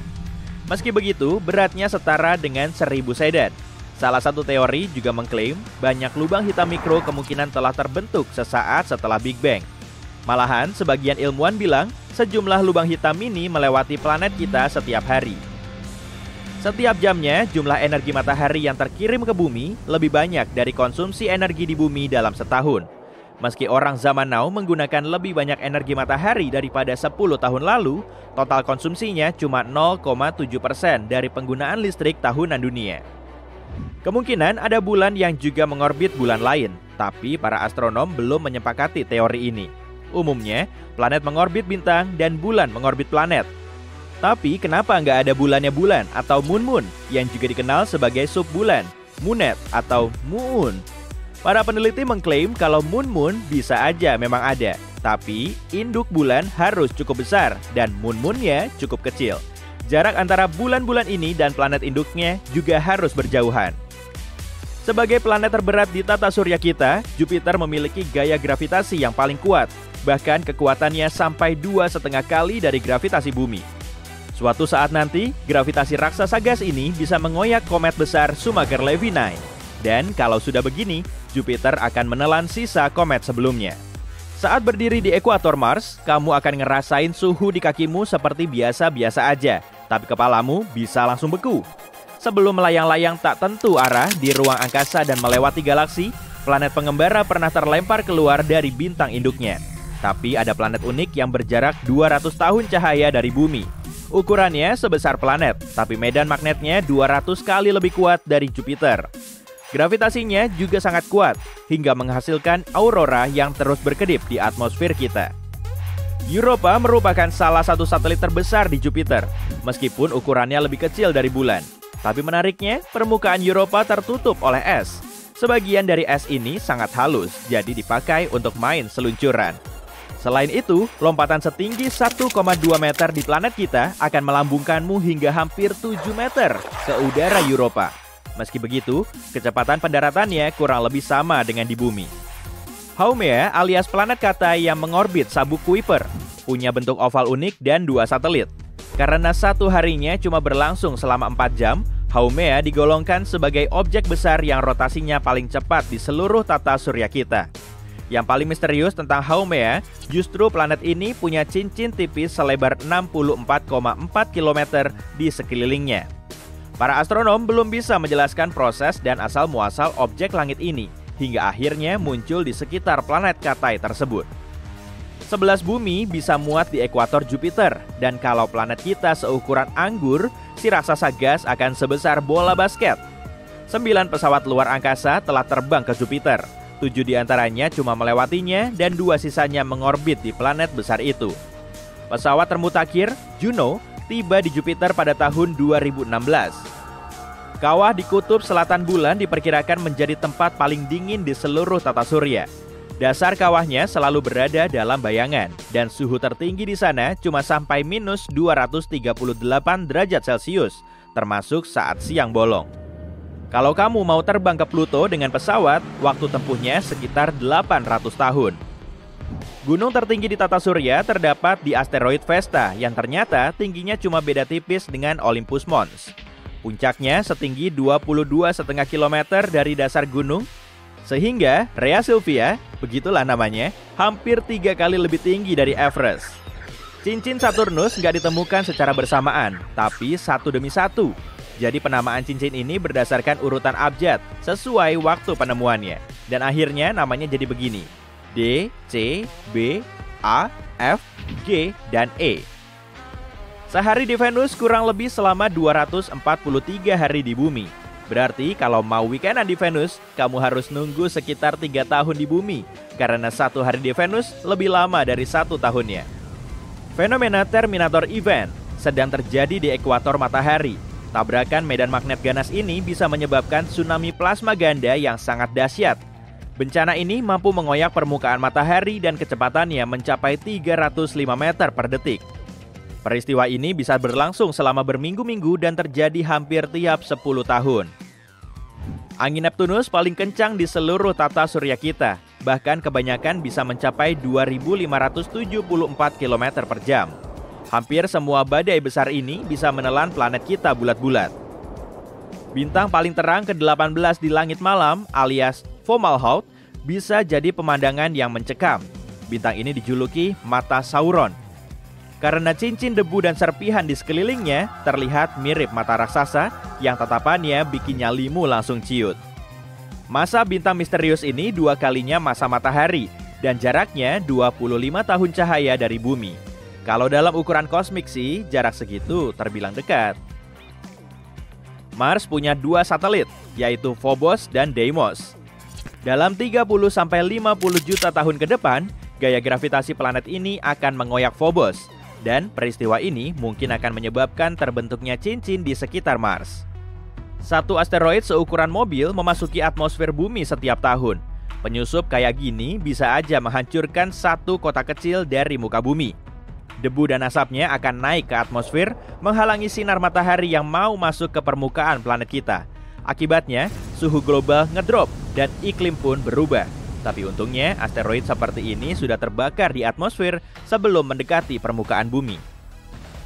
S3: Meski begitu, beratnya setara dengan 1000 sedan. Salah satu teori juga mengklaim banyak lubang hitam mikro kemungkinan telah terbentuk sesaat setelah Big Bang. Malahan, sebagian ilmuwan bilang sejumlah lubang hitam mini melewati planet kita setiap hari. Setiap jamnya, jumlah energi matahari yang terkirim ke bumi lebih banyak dari konsumsi energi di bumi dalam setahun. Meski orang zaman now menggunakan lebih banyak energi matahari daripada 10 tahun lalu, total konsumsinya cuma 0,7% dari penggunaan listrik tahunan dunia. Kemungkinan ada bulan yang juga mengorbit bulan lain, tapi para astronom belum menyepakati teori ini. Umumnya, planet mengorbit bintang dan bulan mengorbit planet. Tapi kenapa nggak ada bulannya bulan atau moon yang juga dikenal sebagai subbulan, moonet atau moon? Para peneliti mengklaim kalau moon bisa aja memang ada, tapi induk bulan harus cukup besar dan moonnya cukup kecil. Jarak antara bulan-bulan ini dan planet induknya juga harus berjauhan. Sebagai planet terberat di tata surya kita, Jupiter memiliki gaya gravitasi yang paling kuat, bahkan kekuatannya sampai 2,5 kali dari gravitasi bumi. Suatu saat nanti, gravitasi raksasa gas ini bisa mengoyak komet besar Shoemaker-Levy 9. Dan kalau sudah begini, Jupiter akan menelan sisa komet sebelumnya. Saat berdiri di ekuator Mars, kamu akan ngerasain suhu di kakimu seperti biasa-biasa aja, tapi kepalamu bisa langsung beku. Sebelum melayang-layang tak tentu arah di ruang angkasa dan melewati galaksi, planet pengembara pernah terlempar keluar dari bintang induknya. Tapi ada planet unik yang berjarak 200 tahun cahaya dari bumi. Ukurannya sebesar planet, tapi medan magnetnya 200 kali lebih kuat dari Jupiter. Gravitasinya juga sangat kuat, hingga menghasilkan aurora yang terus berkedip di atmosfer kita. Europa merupakan salah satu satelit terbesar di Jupiter, meskipun ukurannya lebih kecil dari bulan. Tapi menariknya, permukaan Europa tertutup oleh es. Sebagian dari es ini sangat halus, jadi dipakai untuk main seluncuran. Selain itu, lompatan setinggi 1,2 meter di planet kita akan melambungkanmu hingga hampir 7 meter ke udara Europa. Meski begitu, kecepatan pendaratannya kurang lebih sama dengan di bumi. Haumea alias planet Katai yang mengorbit sabuk Kuiper punya bentuk oval unik dan 2 satelit. Karena satu harinya cuma berlangsung selama 4 jam, Haumea digolongkan sebagai objek besar yang rotasinya paling cepat di seluruh tata surya kita. Yang paling misterius tentang Haumea, justru planet ini punya cincin tipis selebar 64,4 km di sekelilingnya. Para astronom belum bisa menjelaskan proses dan asal-muasal objek langit ini, hingga akhirnya muncul di sekitar planet Katai tersebut. 11 bumi bisa muat di ekuator Jupiter, dan kalau planet kita seukuran anggur, si raksasa gas akan sebesar bola basket. 9 pesawat luar angkasa telah terbang ke Jupiter. 7 diantaranya cuma melewatinya dan 2 sisanya mengorbit di planet besar itu. Pesawat termutakhir, Juno, tiba di Jupiter pada tahun 2016. Kawah di kutub selatan bulan diperkirakan menjadi tempat paling dingin di seluruh tata surya. Dasar kawahnya selalu berada dalam bayangan, dan suhu tertinggi di sana cuma sampai minus 238 derajat Celcius, termasuk saat siang bolong. Kalau kamu mau terbang ke Pluto dengan pesawat, waktu tempuhnya sekitar 800 tahun. Gunung tertinggi di tata surya terdapat di asteroid Vesta yang ternyata tingginya cuma beda tipis dengan Olympus Mons. Puncaknya setinggi 22,5 km dari dasar gunung. Sehingga Rhea Silvia, begitulah namanya, hampir 3 kali lebih tinggi dari Everest. Cincin Saturnus nggak ditemukan secara bersamaan, tapi satu demi satu. Jadi penamaan cincin ini berdasarkan urutan abjad sesuai waktu penemuannya. Dan akhirnya namanya jadi begini: D, C, B, A, F, G, dan E. Sehari di Venus kurang lebih selama 243 hari di bumi. Berarti kalau mau weekendan di Venus, kamu harus nunggu sekitar 3 tahun di bumi. Karena 1 hari di Venus lebih lama dari 1 tahunnya. Fenomena Terminator Event sedang terjadi di ekuator matahari. Tabrakan medan magnet ganas ini bisa menyebabkan tsunami plasma ganda yang sangat dahsyat. Bencana ini mampu mengoyak permukaan matahari dan kecepatannya mencapai 305 meter per detik. Peristiwa ini bisa berlangsung selama berminggu-minggu dan terjadi hampir tiap 10 tahun. Angin Neptunus paling kencang di seluruh tata surya kita, bahkan kebanyakan bisa mencapai 2.574 km per jam. Hampir semua badai besar ini bisa menelan planet kita bulat-bulat. Bintang paling terang ke-18 di langit malam alias Fomalhaut bisa jadi pemandangan yang mencekam. Bintang ini dijuluki mata Sauron. Karena cincin debu dan serpihan di sekelilingnya terlihat mirip mata raksasa yang tatapannya bikin nyalimu langsung ciut. Masa bintang misterius ini 2 kalinya masa matahari dan jaraknya 25 tahun cahaya dari bumi. Kalau dalam ukuran kosmik sih, jarak segitu terbilang dekat. Mars punya 2 satelit, yaitu Phobos dan Deimos. Dalam 30-50 juta tahun ke depan, gaya gravitasi planet ini akan mengoyak Phobos. Dan peristiwa ini mungkin akan menyebabkan terbentuknya cincin di sekitar Mars. 1 asteroid seukuran mobil memasuki atmosfer bumi setiap tahun. Penyusup kayak gini bisa aja menghancurkan 1 kota kecil dari muka bumi. Debu dan asapnya akan naik ke atmosfer, menghalangi sinar matahari yang mau masuk ke permukaan planet kita. Akibatnya, suhu global ngedrop dan iklim pun berubah. Tapi untungnya, asteroid seperti ini sudah terbakar di atmosfer sebelum mendekati permukaan bumi.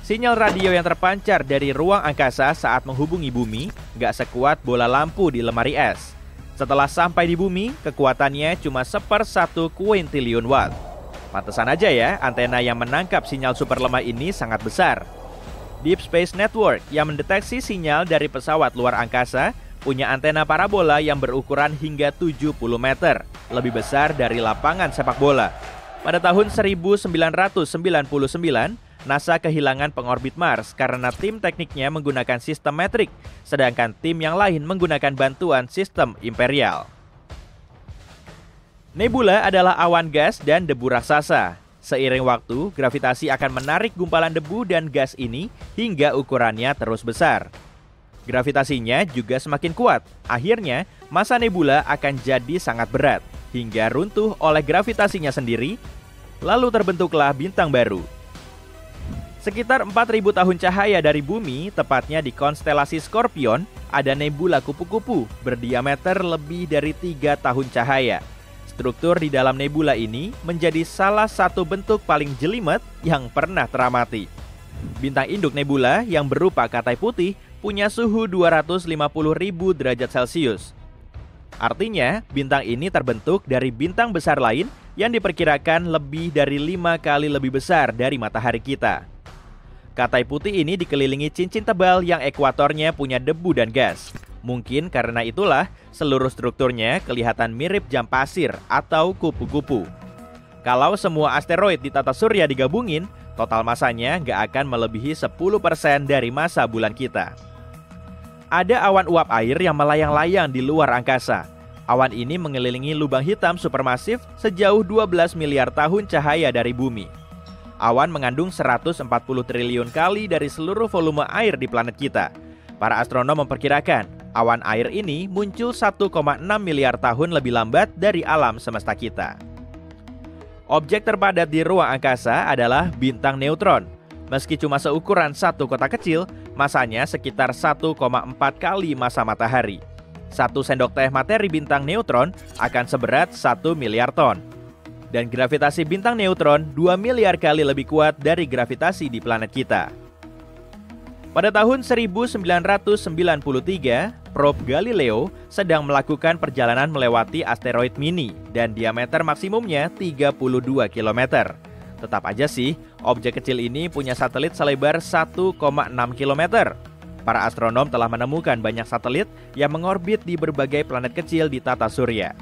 S3: Sinyal radio yang terpancar dari ruang angkasa saat menghubungi bumi nggak sekuat bola lampu di lemari es. Setelah sampai di bumi, kekuatannya cuma 1/1 kuintillion watt. Pantesan aja ya, antena yang menangkap sinyal super lemah ini sangat besar. Deep Space Network yang mendeteksi sinyal dari pesawat luar angkasa punya antena parabola yang berukuran hingga 70 meter, lebih besar dari lapangan sepak bola. Pada tahun 1999, NASA kehilangan pengorbit Mars karena tim tekniknya menggunakan sistem metrik, sedangkan tim yang lain menggunakan bantuan sistem imperial. Nebula adalah awan gas dan debu raksasa. Seiring waktu, gravitasi akan menarik gumpalan debu dan gas ini hingga ukurannya terus besar. Gravitasinya juga semakin kuat. Akhirnya, massa nebula akan jadi sangat berat hingga runtuh oleh gravitasinya sendiri, lalu terbentuklah bintang baru. Sekitar 4.000 tahun cahaya dari bumi, tepatnya di konstelasi Scorpion, ada nebula kupu-kupu berdiameter lebih dari 3 tahun cahaya. Struktur di dalam nebula ini menjadi salah satu bentuk paling jelimet yang pernah teramati. Bintang induk nebula yang berupa katai putih punya suhu 250.000 derajat Celcius. Artinya, bintang ini terbentuk dari bintang besar lain yang diperkirakan lebih dari 5 kali lebih besar dari matahari kita. Katai putih ini dikelilingi cincin tebal yang ekuatornya punya debu dan gas. Mungkin karena itulah seluruh strukturnya kelihatan mirip jam pasir atau kupu-kupu. Kalau semua asteroid di tata surya digabungin, total masanya nggak akan melebihi 10% dari massa bulan kita. Ada awan uap air yang melayang-layang di luar angkasa. Awan ini mengelilingi lubang hitam supermasif sejauh 12 miliar tahun cahaya dari bumi. Awan mengandung 140 triliun kali dari seluruh volume air di planet kita. Para astronom memperkirakan awan air ini muncul 1,6 miliar tahun lebih lambat dari alam semesta kita. Objek terpadat di ruang angkasa adalah bintang neutron. Meski cuma seukuran 1 kota kecil, masanya sekitar 1,4 kali massa matahari. 1 sendok teh materi bintang neutron akan seberat 1 miliar ton. Dan gravitasi bintang neutron 2 miliar kali lebih kuat dari gravitasi di planet kita. Pada tahun 1993, probe Galileo sedang melakukan perjalanan melewati asteroid mini dan diameter maksimumnya 32 km. Tetap aja sih, objek kecil ini punya satelit selebar 1,6 km. Para astronom telah menemukan banyak satelit yang mengorbit di berbagai planet kecil di tata surya.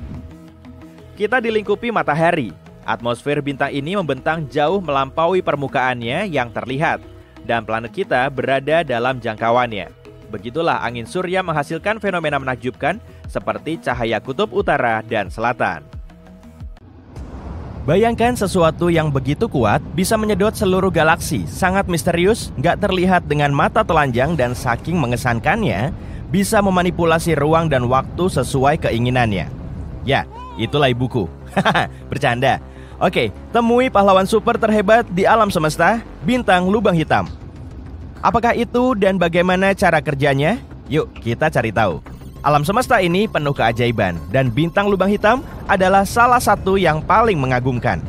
S3: Kita dilingkupi matahari. Atmosfer bintang ini membentang jauh melampaui permukaannya yang terlihat, dan planet kita berada dalam jangkauannya. Begitulah angin surya menghasilkan fenomena menakjubkan seperti cahaya kutub utara dan selatan. Bayangkan sesuatu yang begitu kuat bisa menyedot seluruh galaksi, sangat misterius, nggak terlihat dengan mata telanjang dan saking mengesankannya, bisa memanipulasi ruang dan waktu sesuai keinginannya. Ya, itulah ibuku. Bercanda. Oke, temui pahlawan super terhebat di alam semesta, bintang lubang hitam. Apakah itu dan bagaimana cara kerjanya? Yuk kita cari tahu. Alam semesta ini penuh keajaiban dan bintang lubang hitam adalah salah satu yang paling mengagumkan.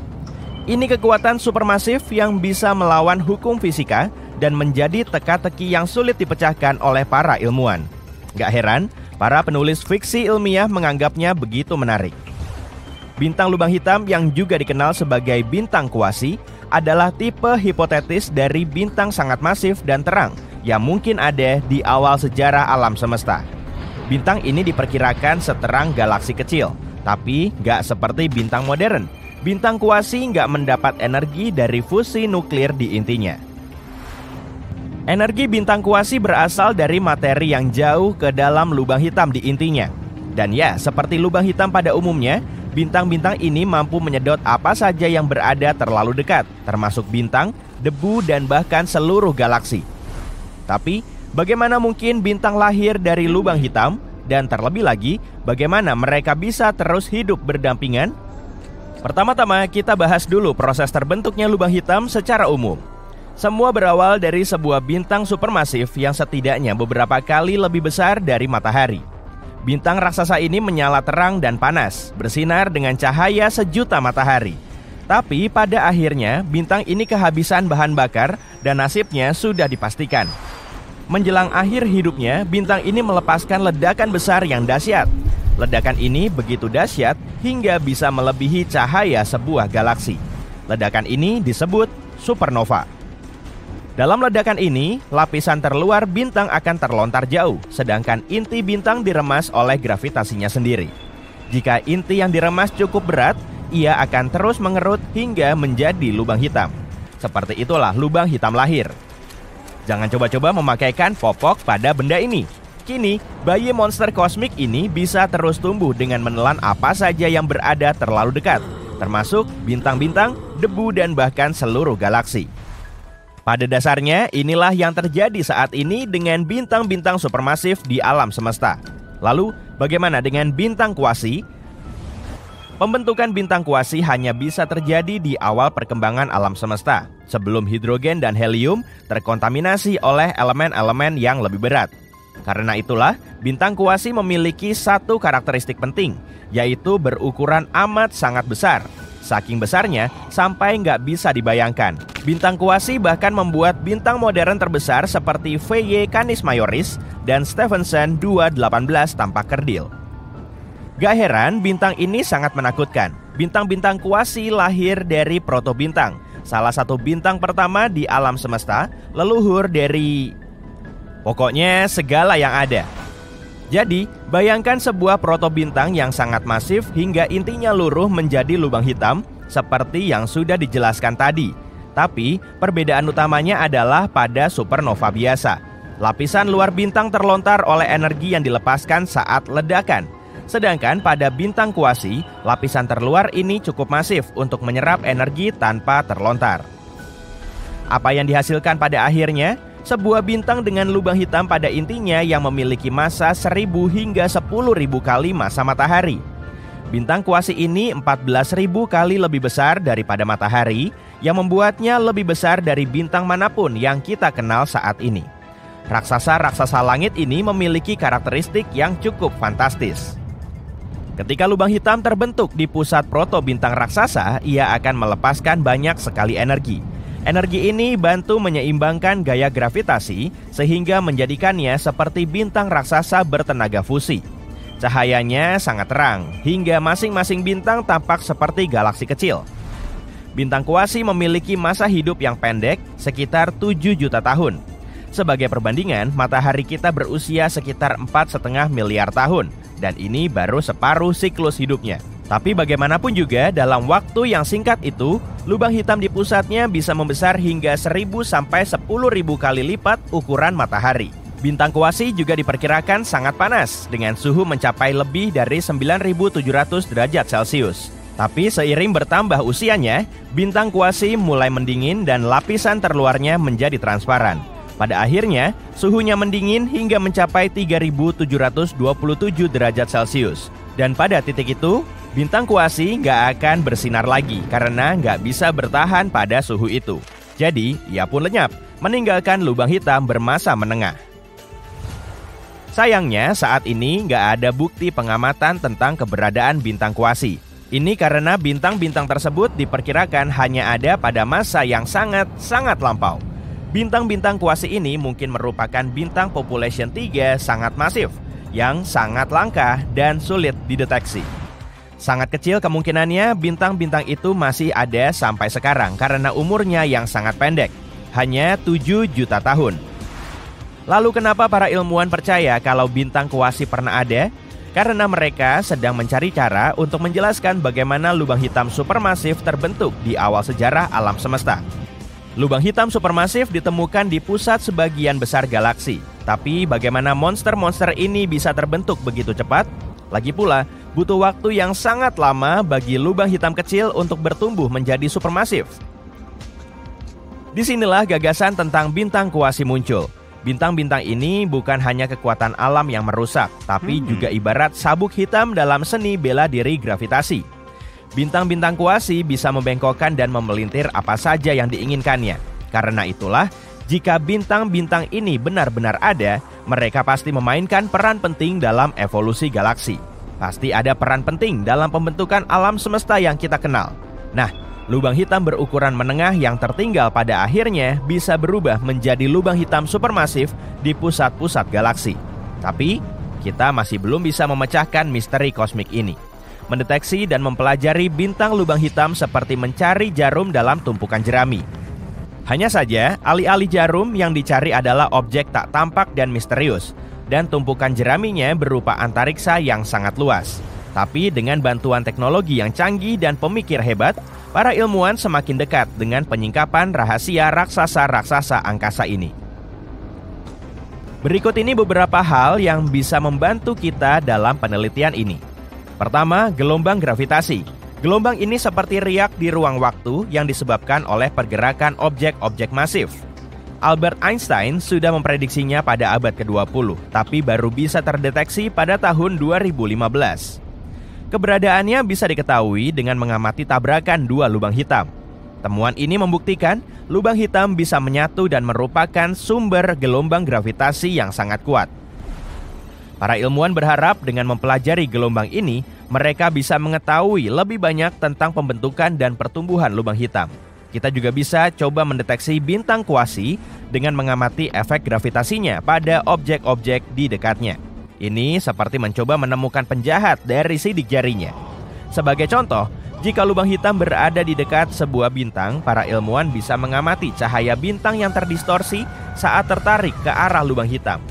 S3: Ini kekuatan supermasif yang bisa melawan hukum fisika dan menjadi teka-teki yang sulit dipecahkan oleh para ilmuwan. Gak heran, para penulis fiksi ilmiah menganggapnya begitu menarik. Bintang lubang hitam yang juga dikenal sebagai bintang kuasi adalah tipe hipotetis dari bintang sangat masif dan terang yang mungkin ada di awal sejarah alam semesta. Bintang ini diperkirakan seterang galaksi kecil, tapi nggak seperti bintang modern. Bintang kuasi nggak mendapat energi dari fusi nuklir di intinya. Energi bintang kuasi berasal dari materi yang jauh ke dalam lubang hitam di intinya. Dan ya, seperti lubang hitam pada umumnya, bintang-bintang ini mampu menyedot apa saja yang berada terlalu dekat, termasuk bintang, debu, dan bahkan seluruh galaksi. Tapi, bagaimana mungkin bintang lahir dari lubang hitam? Dan terlebih lagi, bagaimana mereka bisa terus hidup berdampingan? Pertama-tama, kita bahas dulu proses terbentuknya lubang hitam secara umum. Semua berawal dari sebuah bintang supermasif yang setidaknya beberapa kali lebih besar dari matahari. Bintang raksasa ini menyala terang dan panas, bersinar dengan cahaya sejuta matahari. Tapi pada akhirnya, bintang ini kehabisan bahan bakar dan nasibnya sudah dipastikan. Menjelang akhir hidupnya, bintang ini melepaskan ledakan besar yang dahsyat. Ledakan ini begitu dahsyat hingga bisa melebihi cahaya sebuah galaksi. Ledakan ini disebut supernova. Dalam ledakan ini, lapisan terluar bintang akan terlontar jauh, sedangkan inti bintang diremas oleh gravitasinya sendiri. Jika inti yang diremas cukup berat, ia akan terus mengerut hingga menjadi lubang hitam. Seperti itulah lubang hitam lahir. Jangan coba-coba memakaikan popok pada benda ini. Kini, bayi monster kosmik ini bisa terus tumbuh dengan menelan apa saja yang berada terlalu dekat, termasuk bintang-bintang, debu, dan bahkan seluruh galaksi. Pada dasarnya, inilah yang terjadi saat ini dengan bintang-bintang supermasif di alam semesta. Lalu, bagaimana dengan bintang kuasi? Pembentukan bintang kuasi hanya bisa terjadi di awal perkembangan alam semesta, sebelum hidrogen dan helium terkontaminasi oleh elemen-elemen yang lebih berat. Karena itulah, bintang kuasi memiliki satu karakteristik penting, yaitu berukuran amat sangat besar. Saking besarnya, sampai nggak bisa dibayangkan. Bintang kuasi bahkan membuat bintang modern terbesar seperti VY Canis Majoris dan Stephenson 218 tampak kerdil. Gak heran, bintang ini sangat menakutkan. Bintang-bintang kuasi lahir dari protobintang, salah satu bintang pertama di alam semesta, leluhur dari... pokoknya segala yang ada. Jadi, bayangkan sebuah protobintang yang sangat masif hingga intinya luruh menjadi lubang hitam seperti yang sudah dijelaskan tadi. Tapi, perbedaan utamanya adalah pada supernova biasa. Lapisan luar bintang terlontar oleh energi yang dilepaskan saat ledakan. Sedangkan pada bintang kuasi, lapisan terluar ini cukup masif untuk menyerap energi tanpa terlontar. Apa yang dihasilkan pada akhirnya? Sebuah bintang dengan lubang hitam pada intinya yang memiliki massa 1000 hingga 10.000 kali massa matahari. Bintang kuasi ini 14.000 kali lebih besar daripada matahari, yang membuatnya lebih besar dari bintang manapun yang kita kenal saat ini. Raksasa-raksasa langit ini memiliki karakteristik yang cukup fantastis. Ketika lubang hitam terbentuk di pusat protobintang raksasa, ia akan melepaskan banyak sekali energi. Energi ini bantu menyeimbangkan gaya gravitasi sehingga menjadikannya seperti bintang raksasa bertenaga fusi. Cahayanya sangat terang, hingga masing-masing bintang tampak seperti galaksi kecil. Bintang kuasi memiliki masa hidup yang pendek, sekitar 7 juta tahun. Sebagai perbandingan, matahari kita berusia sekitar 4,5 miliar tahun, dan ini baru separuh siklus hidupnya. Tapi bagaimanapun juga, dalam waktu yang singkat itu, lubang hitam di pusatnya bisa membesar hingga 1.000 sampai 10.000 kali lipat ukuran matahari. Bintang kuasi juga diperkirakan sangat panas, dengan suhu mencapai lebih dari 9.700 derajat Celcius. Tapi seiring bertambah usianya, bintang kuasi mulai mendingin dan lapisan terluarnya menjadi transparan. Pada akhirnya, suhunya mendingin hingga mencapai 3.727 derajat Celcius. Dan pada titik itu, bintang kuasi nggak akan bersinar lagi karena nggak bisa bertahan pada suhu itu. Jadi, ia pun lenyap, meninggalkan lubang hitam bermasa menengah. Sayangnya, saat ini nggak ada bukti pengamatan tentang keberadaan bintang kuasi. Ini karena bintang-bintang tersebut diperkirakan hanya ada pada masa yang sangat lampau. Bintang-bintang kuasi ini mungkin merupakan bintang population 3 sangat masif, yang sangat langka dan sulit dideteksi. Sangat kecil kemungkinannya bintang-bintang itu masih ada sampai sekarang karena umurnya yang sangat pendek, hanya 7 juta tahun. Lalu kenapa para ilmuwan percaya kalau bintang kuasi pernah ada? Karena mereka sedang mencari cara untuk menjelaskan bagaimana lubang hitam supermasif terbentuk di awal sejarah alam semesta. Lubang hitam supermasif ditemukan di pusat sebagian besar galaksi. Tapi bagaimana monster-monster ini bisa terbentuk begitu cepat? Lagi pula, butuh waktu yang sangat lama bagi lubang hitam kecil untuk bertumbuh menjadi supermasif. Disinilah gagasan tentang bintang kuasi muncul. Bintang-bintang ini bukan hanya kekuatan alam yang merusak, tapi juga ibarat sabuk hitam dalam seni bela diri gravitasi. Bintang-bintang kuasi bisa membengkokkan dan memelintir apa saja yang diinginkannya. Karena itulah, jika bintang-bintang ini benar-benar ada, mereka pasti memainkan peran penting dalam evolusi galaksi. Pasti ada peran penting dalam pembentukan alam semesta yang kita kenal. Nah, lubang hitam berukuran menengah yang tertinggal pada akhirnya bisa berubah menjadi lubang hitam supermasif di pusat-pusat galaksi. Tapi, kita masih belum bisa memecahkan misteri kosmik ini. Mendeteksi dan mempelajari bintang lubang hitam seperti mencari jarum dalam tumpukan jerami. Hanya saja, alih-alih jarum yang dicari adalah objek tak tampak dan misterius, dan tumpukan jeraminya berupa antariksa yang sangat luas. Tapi dengan bantuan teknologi yang canggih dan pemikir hebat, para ilmuwan semakin dekat dengan penyingkapan rahasia raksasa-raksasa angkasa ini. Berikut ini beberapa hal yang bisa membantu kita dalam penelitian ini. Pertama, gelombang gravitasi. Gelombang ini seperti riak di ruang waktu yang disebabkan oleh pergerakan objek-objek masif. Albert Einstein sudah memprediksinya pada abad ke-20, tapi baru bisa terdeteksi pada tahun 2015. Keberadaannya bisa diketahui dengan mengamati tabrakan dua lubang hitam. Temuan ini membuktikan lubang hitam bisa menyatu dan merupakan sumber gelombang gravitasi yang sangat kuat. Para ilmuwan berharap dengan mempelajari gelombang ini, mereka bisa mengetahui lebih banyak tentang pembentukan dan pertumbuhan lubang hitam. Kita juga bisa coba mendeteksi bintang kuasi dengan mengamati efek gravitasinya pada objek-objek di dekatnya. Ini seperti mencoba menemukan penjahat dari sidik jarinya. Sebagai contoh, jika lubang hitam berada di dekat sebuah bintang, para ilmuwan bisa mengamati cahaya bintang yang terdistorsi saat tertarik ke arah lubang hitam.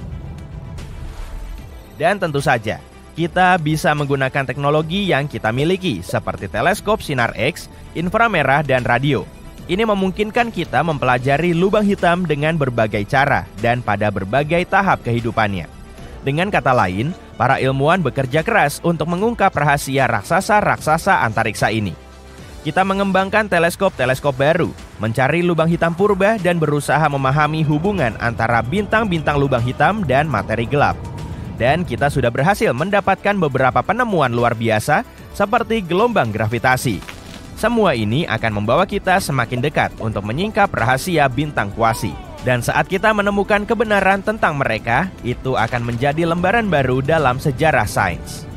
S3: Dan tentu saja, kita bisa menggunakan teknologi yang kita miliki, seperti teleskop sinar X, inframerah, dan radio. Ini memungkinkan kita mempelajari lubang hitam dengan berbagai cara dan pada berbagai tahap kehidupannya. Dengan kata lain, para ilmuwan bekerja keras untuk mengungkap rahasia raksasa-raksasa antariksa ini. Kita mengembangkan teleskop-teleskop baru, mencari lubang hitam purba dan berusaha memahami hubungan antara bintang-bintang lubang hitam dan materi gelap. Dan kita sudah berhasil mendapatkan beberapa penemuan luar biasa seperti gelombang gravitasi. Semua ini akan membawa kita semakin dekat untuk menyingkap rahasia bintang kuasi. Dan saat kita menemukan kebenaran tentang mereka, itu akan menjadi lembaran baru dalam sejarah sains.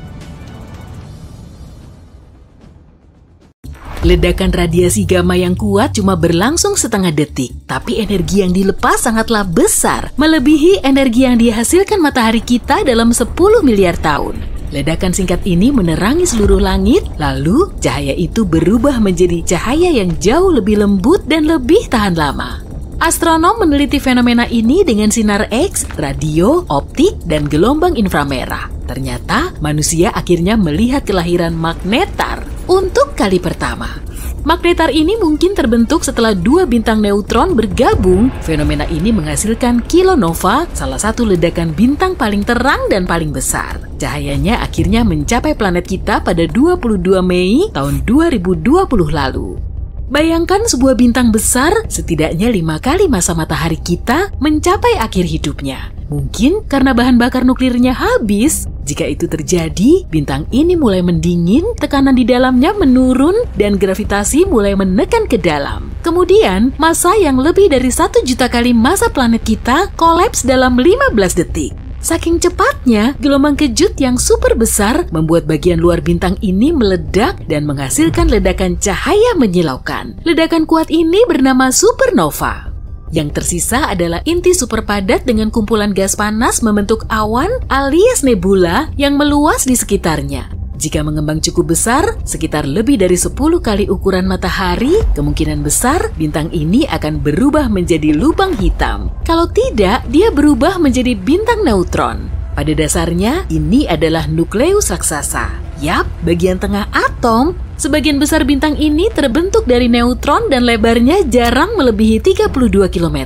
S4: Ledakan radiasi gamma yang kuat cuma berlangsung setengah detik, tapi energi yang dilepas sangatlah besar, melebihi energi yang dihasilkan matahari kita dalam 10 miliar tahun. Ledakan singkat ini menerangi seluruh langit, lalu cahaya itu berubah menjadi cahaya yang jauh lebih lembut dan lebih tahan lama. Astronom meneliti fenomena ini dengan sinar X, radio, optik, dan gelombang inframerah. Ternyata manusia akhirnya melihat kelahiran magnetar untuk kali pertama. Magnetar ini mungkin terbentuk setelah dua bintang neutron bergabung. Fenomena ini menghasilkan kilonova, salah satu ledakan bintang paling terang dan paling besar. Cahayanya akhirnya mencapai planet kita pada 22 Mei tahun 2020 lalu. Bayangkan sebuah bintang besar setidaknya 5 kali masa matahari kita mencapai akhir hidupnya. Mungkin karena bahan bakar nuklirnya habis. Jika itu terjadi, bintang ini mulai mendingin, tekanan di dalamnya menurun, dan gravitasi mulai menekan ke dalam. Kemudian, massa yang lebih dari 1 juta kali massa planet kita kolaps dalam 15 detik. Saking cepatnya, gelombang kejut yang super besar membuat bagian luar bintang ini meledak dan menghasilkan ledakan cahaya menyilaukan. Ledakan kuat ini bernama supernova. Yang tersisa adalah inti super padat dengan kumpulan gas panas membentuk awan alias nebula yang meluas di sekitarnya. Jika mengembang cukup besar, sekitar lebih dari 10 kali ukuran matahari, kemungkinan besar bintang ini akan berubah menjadi lubang hitam. Kalau tidak, dia berubah menjadi bintang neutron. Pada dasarnya, ini adalah nukleus raksasa. Yap, bagian tengah atom. Sebagian besar bintang ini terbentuk dari neutron dan lebarnya jarang melebihi 32 km.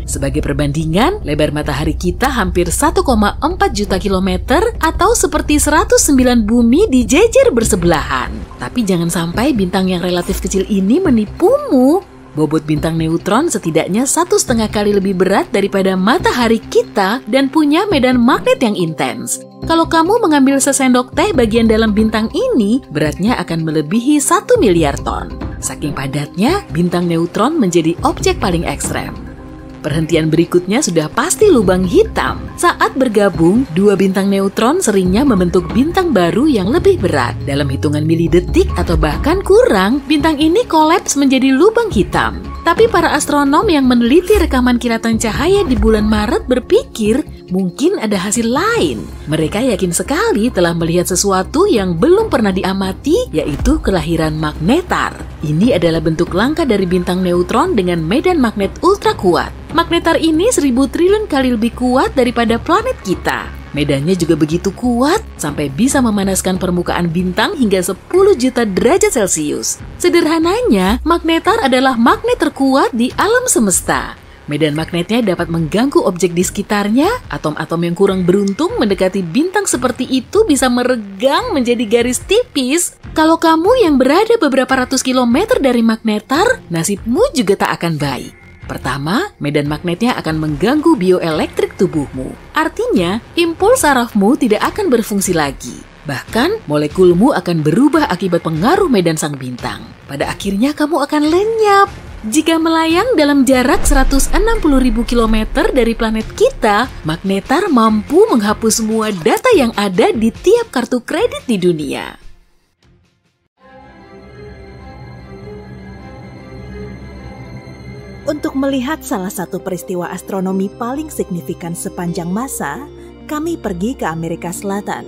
S4: Sebagai perbandingan, lebar matahari kita hampir 1,4 juta kilometer atau seperti 109 bumi dijejer bersebelahan. Tapi jangan sampai bintang yang relatif kecil ini menipumu. Bobot bintang neutron setidaknya 1,5 kali lebih berat daripada matahari kita dan punya medan magnet yang intens. Kalau kamu mengambil sesendok teh bagian dalam bintang ini, beratnya akan melebihi 1 miliar ton. Saking padatnya, bintang neutron menjadi objek paling ekstrem. Perhentian berikutnya sudah pasti lubang hitam. Saat bergabung, dua bintang neutron seringnya membentuk bintang baru yang lebih berat. Dalam hitungan milidetik atau bahkan kurang, bintang ini kolaps menjadi lubang hitam. Tapi para astronom yang meneliti rekaman kilatan cahaya di bulan Maret berpikir mungkin ada hasil lain. Mereka yakin sekali telah melihat sesuatu yang belum pernah diamati, yaitu kelahiran magnetar. Ini adalah bentuk langka dari bintang neutron dengan medan magnet ultra kuat. Magnetar ini 1000 triliun kali lebih kuat daripada planet kita. Medannya juga begitu kuat sampai bisa memanaskan permukaan bintang hingga 10 juta derajat Celcius. Sederhananya, magnetar adalah magnet terkuat di alam semesta. Medan magnetnya dapat mengganggu objek di sekitarnya. Atom-atom yang kurang beruntung mendekati bintang seperti itu bisa meregang menjadi garis tipis. Kalau kamu yang berada beberapa ratus kilometer dari magnetar, nasibmu juga tak akan baik. Pertama, medan magnetnya akan mengganggu bioelektrik tubuhmu. Artinya, impuls sarafmu tidak akan berfungsi lagi. Bahkan, molekulmu akan berubah akibat pengaruh medan sang bintang. Pada akhirnya kamu akan lenyap. Jika melayang dalam jarak 160.000 km dari planet kita, magnetar mampu menghapus semua data yang ada di tiap kartu kredit di dunia.
S1: Untuk melihat salah satu peristiwa astronomi paling signifikan sepanjang masa, kami pergi ke Amerika Selatan.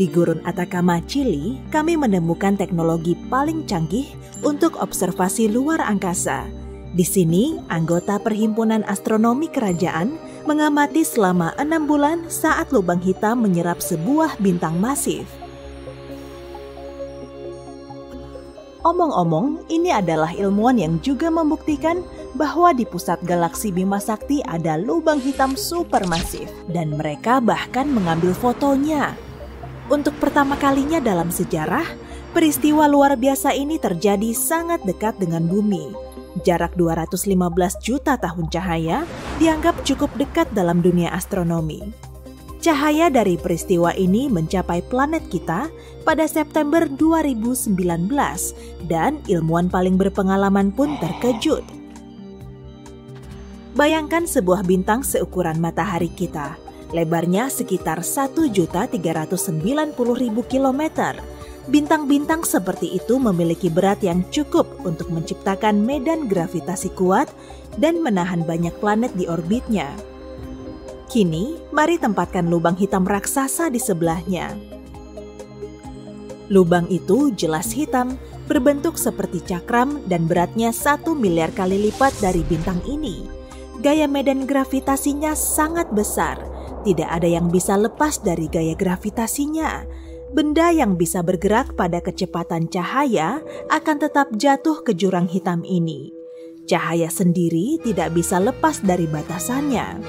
S1: Di Gurun Atacama, Chili, kami menemukan teknologi paling canggih untuk observasi luar angkasa. Di sini, anggota Perhimpunan Astronomi Kerajaan mengamati selama 6 bulan saat lubang hitam menyerap sebuah bintang masif. Omong-omong, ini adalah ilmuwan yang juga membuktikan bahwa di pusat galaksi Bima Sakti ada lubang hitam supermasif dan mereka bahkan mengambil fotonya. Untuk pertama kalinya dalam sejarah, peristiwa luar biasa ini terjadi sangat dekat dengan bumi. Jarak 215 juta tahun cahaya dianggap cukup dekat dalam dunia astronomi. Cahaya dari peristiwa ini mencapai planet kita pada September 2019 dan ilmuwan paling berpengalaman pun terkejut. Bayangkan sebuah bintang seukuran matahari kita, lebarnya sekitar 1.390.000 km. Bintang-bintang seperti itu memiliki berat yang cukup untuk menciptakan medan gravitasi kuat dan menahan banyak planet di orbitnya. Kini, mari tempatkan lubang hitam raksasa di sebelahnya. Lubang itu jelas hitam, berbentuk seperti cakram dan beratnya 1 miliar kali lipat dari bintang ini. Gaya medan gravitasinya sangat besar, tidak ada yang bisa lepas dari gaya gravitasinya. Benda yang bisa bergerak pada kecepatan cahaya akan tetap jatuh ke jurang hitam ini. Cahaya sendiri tidak bisa lepas dari batasannya.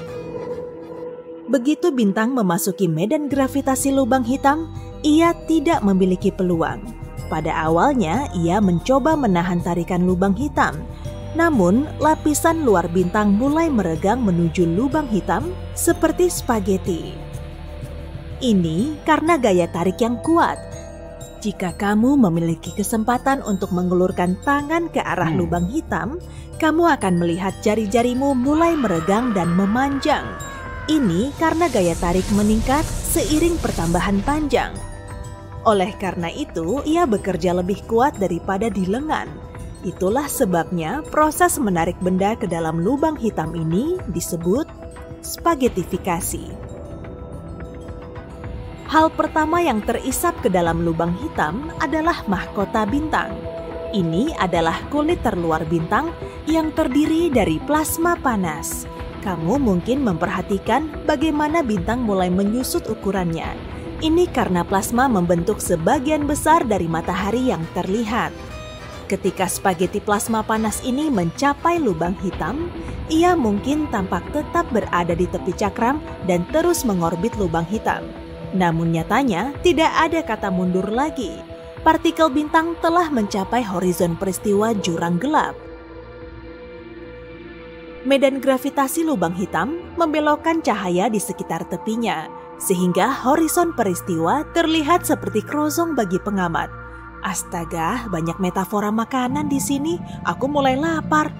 S1: Begitu bintang memasuki medan gravitasi lubang hitam, ia tidak memiliki peluang. Pada awalnya, ia mencoba menahan tarikan lubang hitam. Namun, lapisan luar bintang mulai meregang menuju lubang hitam seperti spaghetti. Ini karena gaya tarik yang kuat. Jika kamu memiliki kesempatan untuk mengulurkan tangan ke arah lubang hitam, kamu akan melihat jari-jarimu mulai meregang dan memanjang. Ini karena gaya tarik meningkat seiring pertambahan panjang. Oleh karena itu, ia bekerja lebih kuat daripada di lengan. Itulah sebabnya proses menarik benda ke dalam lubang hitam ini disebut spaghettifikasi. Hal pertama yang terisap ke dalam lubang hitam adalah mahkota bintang. Ini adalah kulit terluar bintang yang terdiri dari plasma panas. Kamu mungkin memperhatikan bagaimana bintang mulai menyusut ukurannya. Ini karena plasma membentuk sebagian besar dari matahari yang terlihat. Ketika spaghetti plasma panas ini mencapai lubang hitam, ia mungkin tampak tetap berada di tepi cakram dan terus mengorbit lubang hitam. Namun nyatanya tidak ada kata mundur lagi. Partikel bintang telah mencapai horizon peristiwa jurang gelap. Medan gravitasi lubang hitam membelokkan cahaya di sekitar tepinya, sehingga horizon peristiwa terlihat seperti kerosong bagi pengamat. Astaga, banyak metafora makanan di sini. Aku mulai lapar.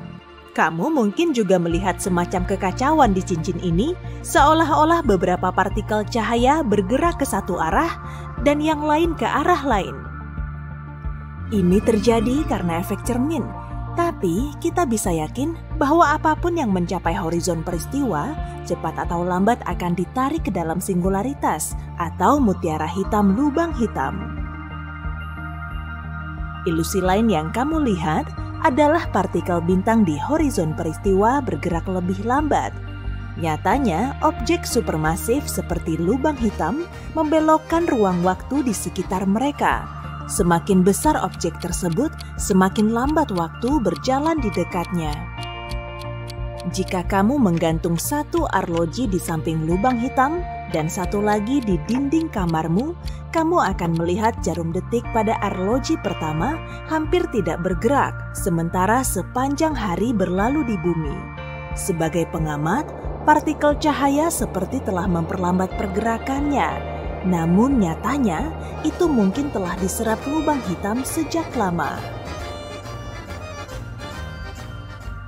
S1: Kamu mungkin juga melihat semacam kekacauan di cincin ini, seolah-olah beberapa partikel cahaya bergerak ke satu arah dan yang lain ke arah lain. Ini terjadi karena efek cermin, tapi kita bisa yakin bahwa apapun yang mencapai horizon peristiwa, cepat atau lambat akan ditarik ke dalam singularitas atau mutiara hitam lubang hitam. Ilusi lain yang kamu lihat adalah partikel bintang di horizon peristiwa bergerak lebih lambat. Nyatanya, objek supermasif seperti lubang hitam membelokkan ruang waktu di sekitar mereka. Semakin besar objek tersebut, semakin lambat waktu berjalan di dekatnya. Jika kamu menggantung satu arloji di samping lubang hitam dan satu lagi di dinding kamarmu, kamu akan melihat jarum detik pada arloji pertama hampir tidak bergerak, sementara sepanjang hari berlalu di bumi. Sebagai pengamat, partikel cahaya seperti telah memperlambat pergerakannya. Namun nyatanya, itu mungkin telah diserap lubang hitam sejak lama.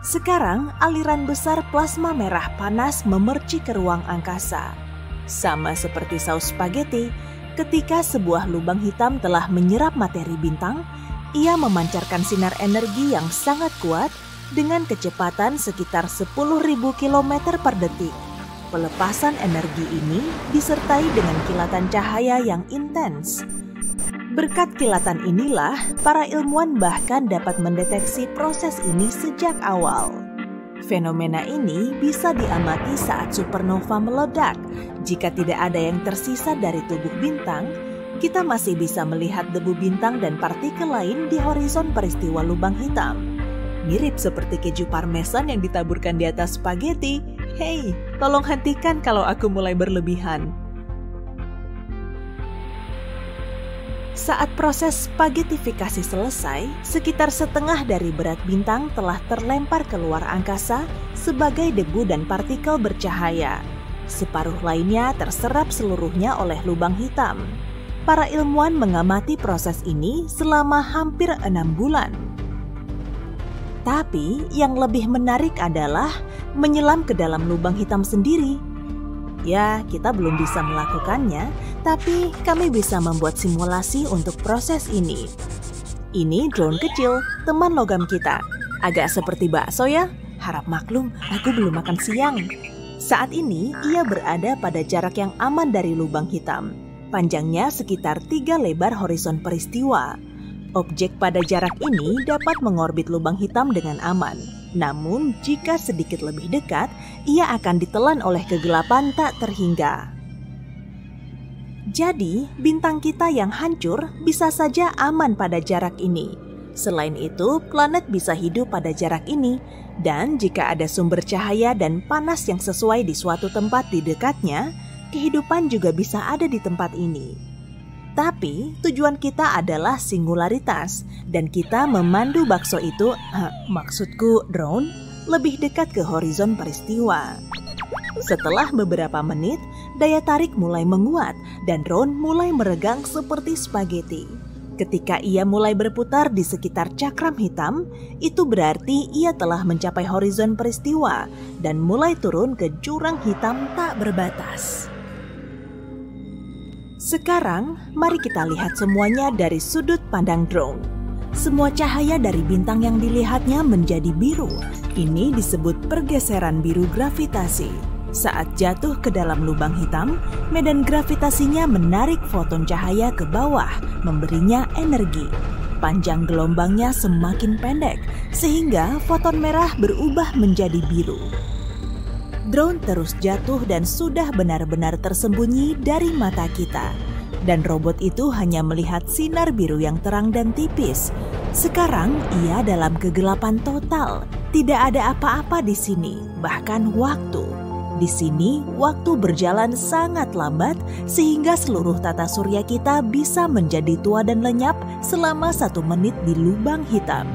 S1: Sekarang, aliran besar plasma merah panas memercik ke ruang angkasa. Sama seperti saus spaghetti, ketika sebuah lubang hitam telah menyerap materi bintang, ia memancarkan sinar energi yang sangat kuat dengan kecepatan sekitar 10.000 km per detik. Pelepasan energi ini disertai dengan kilatan cahaya yang intens. Berkat kilatan inilah, para ilmuwan bahkan dapat mendeteksi proses ini sejak awal. Fenomena ini bisa diamati saat supernova meledak. Jika tidak ada yang tersisa dari tubuh bintang, kita masih bisa melihat debu bintang dan partikel lain di horizon peristiwa lubang hitam. Mirip seperti keju parmesan yang ditaburkan di atas spaghetti. Hei, tolong hentikan kalau aku mulai berlebihan. Saat proses spaghettifikasi selesai, sekitar setengah dari berat bintang telah terlempar keluar angkasa sebagai debu dan partikel bercahaya. Separuh lainnya terserap seluruhnya oleh lubang hitam. Para ilmuwan mengamati proses ini selama hampir 6 bulan. Tapi yang lebih menarik adalah menyelam ke dalam lubang hitam sendiri. Ya, kita belum bisa melakukannya, tapi kami bisa membuat simulasi untuk proses ini. Ini drone kecil, teman logam kita. Agak seperti bakso ya? Harap maklum, aku belum makan siang. Saat ini, ia berada pada jarak yang aman dari lubang hitam. Panjangnya sekitar 3 lebar horizon peristiwa. Objek pada jarak ini dapat mengorbit lubang hitam dengan aman. Namun, jika sedikit lebih dekat, ia akan ditelan oleh kegelapan tak terhingga. Jadi, bintang kita yang hancur bisa saja aman pada jarak ini. Selain itu, planet bisa hidup pada jarak ini. Dan jika ada sumber cahaya dan panas yang sesuai di suatu tempat di dekatnya, kehidupan juga bisa ada di tempat ini. Tapi, tujuan kita adalah singularitas, dan kita memandu bakso itu, maksudku drone, lebih dekat ke horizon peristiwa. Setelah beberapa menit, daya tarik mulai menguat dan drone mulai meregang seperti spaghetti. Ketika ia mulai berputar di sekitar cakram hitam, itu berarti ia telah mencapai horizon peristiwa dan mulai turun ke jurang hitam tak berbatas. Sekarang, mari kita lihat semuanya dari sudut pandang drone. Semua cahaya dari bintang yang dilihatnya menjadi biru. Ini disebut pergeseran biru gravitasi. Saat jatuh ke dalam lubang hitam, medan gravitasinya menarik foton cahaya ke bawah, memberinya energi. Panjang gelombangnya semakin pendek, sehingga foton merah berubah menjadi biru. Drone terus jatuh dan sudah benar-benar tersembunyi dari mata kita. Dan robot itu hanya melihat sinar biru yang terang dan tipis. Sekarang ia dalam kegelapan total. Tidak ada apa-apa di sini, bahkan waktu. Di sini, waktu berjalan sangat lambat sehingga seluruh tata surya kita bisa menjadi tua dan lenyap selama 1 menit di lubang hitam.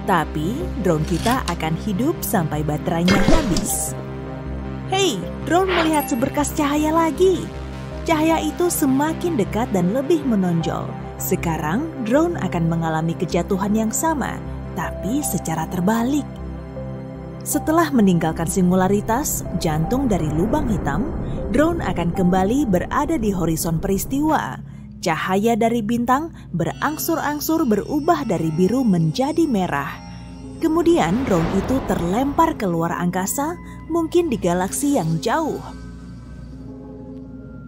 S1: Tapi, drone kita akan hidup sampai baterainya habis. Hei, drone melihat seberkas cahaya lagi. Cahaya itu semakin dekat dan lebih menonjol. Sekarang, drone akan mengalami kejatuhan yang sama, tapi secara terbalik. Setelah meninggalkan singularitas, jantung dari lubang hitam, drone akan kembali berada di horizon peristiwa. Cahaya dari bintang berangsur-angsur berubah dari biru menjadi merah. Kemudian drone itu terlempar keluar angkasa, mungkin di galaksi yang jauh.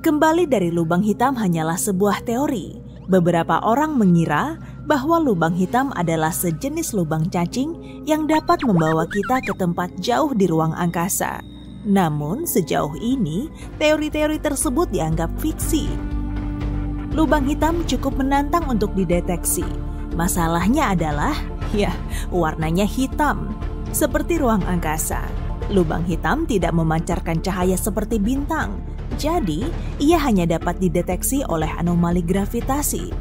S1: Kembali dari lubang hitam hanyalah sebuah teori. Beberapa orang mengira bahwa lubang hitam adalah sejenis lubang cacing yang dapat membawa kita ke tempat jauh di ruang angkasa. Namun sejauh ini, teori-teori tersebut dianggap fiksi. Lubang hitam cukup menantang untuk dideteksi. Masalahnya adalah, warnanya hitam, seperti ruang angkasa. Lubang hitam tidak memancarkan cahaya seperti bintang. Jadi, ia hanya dapat dideteksi oleh anomali gravitasi.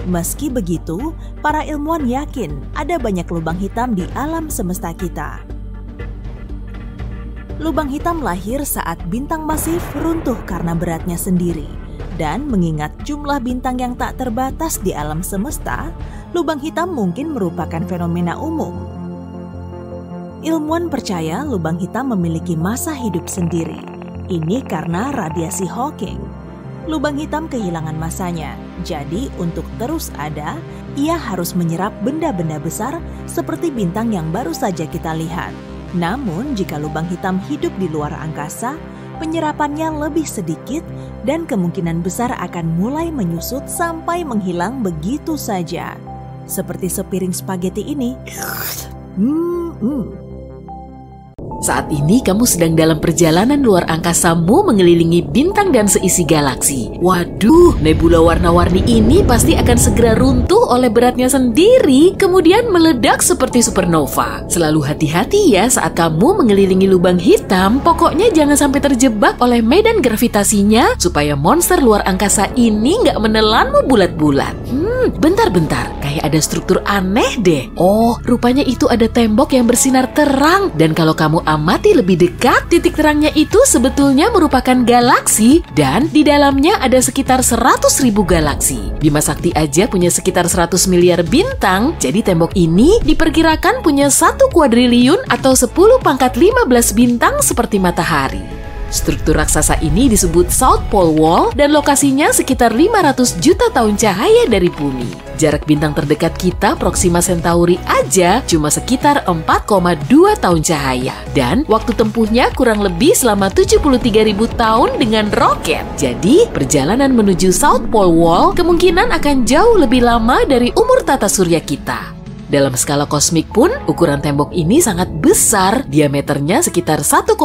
S1: Meski begitu, para ilmuwan yakin ada banyak lubang hitam di alam semesta kita. Lubang hitam lahir saat bintang masif runtuh karena beratnya sendiri. Dan mengingat jumlah bintang yang tak terbatas di alam semesta, lubang hitam mungkin merupakan fenomena umum. Ilmuwan percaya lubang hitam memiliki masa hidup sendiri. Ini karena radiasi Hawking. Lubang hitam kehilangan masanya, jadi untuk terus ada, ia harus menyerap benda-benda besar seperti bintang yang baru saja kita lihat. Namun jika lubang hitam hidup di luar angkasa, penyerapannya lebih sedikit dan kemungkinan besar akan mulai menyusut sampai menghilang begitu saja. Seperti sepiring spaghetti ini.
S4: Saat ini kamu sedang dalam perjalanan luar angkasamu mengelilingi bintang dan seisi galaksi. Waduh, nebula warna-warni ini pasti akan segera runtuh oleh beratnya sendiri, kemudian meledak seperti supernova. Selalu hati-hati ya saat kamu mengelilingi lubang hitam, pokoknya jangan sampai terjebak oleh medan gravitasinya supaya monster luar angkasa ini nggak menelanmu bulat-bulat. Bentar-bentar, kayak ada struktur aneh deh. Oh, rupanya itu ada tembok yang bersinar terang. Dan kalau kamu amati lebih dekat, titik terangnya itu sebetulnya merupakan galaksi. Dan di dalamnya ada sekitar 100.000 galaksi. Bima Sakti aja punya sekitar 100 miliar bintang. Jadi tembok ini diperkirakan punya 1 kuadriliun atau 10⁻15 bintang seperti matahari. Struktur raksasa ini disebut South Pole Wall dan lokasinya sekitar 500 juta tahun cahaya dari bumi. Jarak bintang terdekat kita, Proxima Centauri aja cuma sekitar 4,2 tahun cahaya. Dan waktu tempuhnya kurang lebih selama 73.000 tahun dengan roket. Jadi, perjalanan menuju South Pole Wall kemungkinan akan jauh lebih lama dari umur tata surya kita. Dalam skala kosmik pun, ukuran tembok ini sangat besar, diameternya sekitar 1,37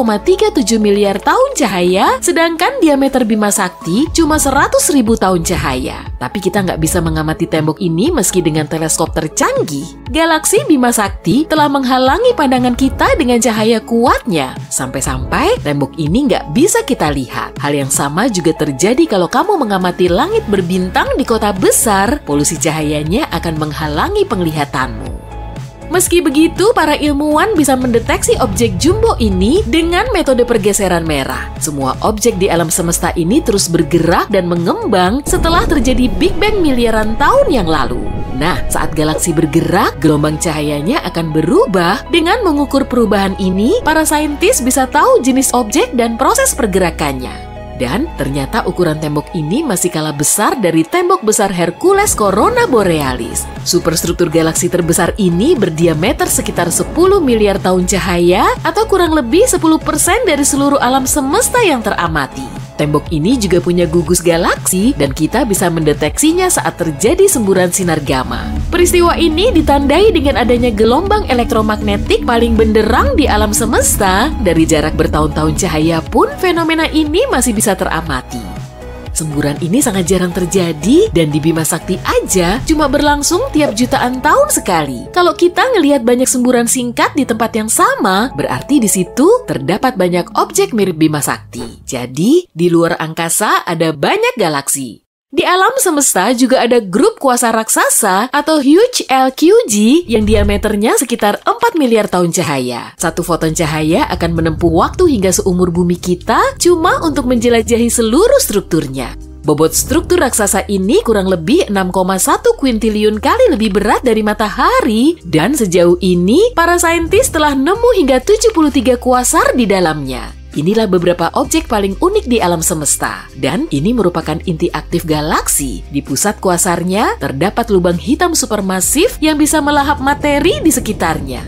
S4: miliar tahun cahaya, sedangkan diameter Bima Sakti cuma 100.000 tahun cahaya. Tapi kita nggak bisa mengamati tembok ini meski dengan teleskop tercanggih. Galaksi Bima Sakti telah menghalangi pandangan kita dengan cahaya kuatnya, sampai-sampai tembok ini nggak bisa kita lihat. Hal yang sama juga terjadi kalau kamu mengamati langit berbintang di kota besar, polusi cahayanya akan menghalangi penglihatan. Meski begitu, para ilmuwan bisa mendeteksi objek jumbo ini dengan metode pergeseran merah. Semua objek di alam semesta ini terus bergerak dan mengembang setelah terjadi Big Bang miliaran tahun yang lalu. Nah, saat galaksi bergerak, gelombang cahayanya akan berubah. Dengan mengukur perubahan ini, para saintis bisa tahu jenis objek dan proses pergerakannya. Dan ternyata ukuran tembok ini masih kalah besar dari tembok besar Hercules Corona Borealis. Superstruktur galaksi terbesar ini berdiameter sekitar 10 miliar tahun cahaya atau kurang lebih 10% dari seluruh alam semesta yang teramati. Tembok ini juga punya gugus galaksi dan kita bisa mendeteksinya saat terjadi semburan sinar gamma. Peristiwa ini ditandai dengan adanya gelombang elektromagnetik paling benderang di alam semesta. Dari jarak bertahun-tahun cahaya pun fenomena ini masih bisa teramati. Semburan ini sangat jarang terjadi dan di Bima Sakti aja cuma berlangsung tiap jutaan tahun sekali. Kalau kita ngelihat banyak semburan singkat di tempat yang sama, berarti di situ terdapat banyak objek mirip Bima Sakti. Jadi, di luar angkasa ada banyak galaksi. Di alam semesta juga ada grup kuasa raksasa atau Huge LQG yang diameternya sekitar 4 miliar tahun cahaya. Satu foton cahaya akan menempuh waktu hingga seumur bumi kita cuma untuk menjelajahi seluruh strukturnya. Bobot struktur raksasa ini kurang lebih 6,1 kuintiliun kali lebih berat dari matahari dan sejauh ini para saintis telah nemu hingga 73 kuasar di dalamnya. Inilah beberapa objek paling unik di alam semesta. Dan ini merupakan inti aktif galaksi. Di pusat kuasarnya terdapat lubang hitam supermasif yang bisa melahap materi di sekitarnya.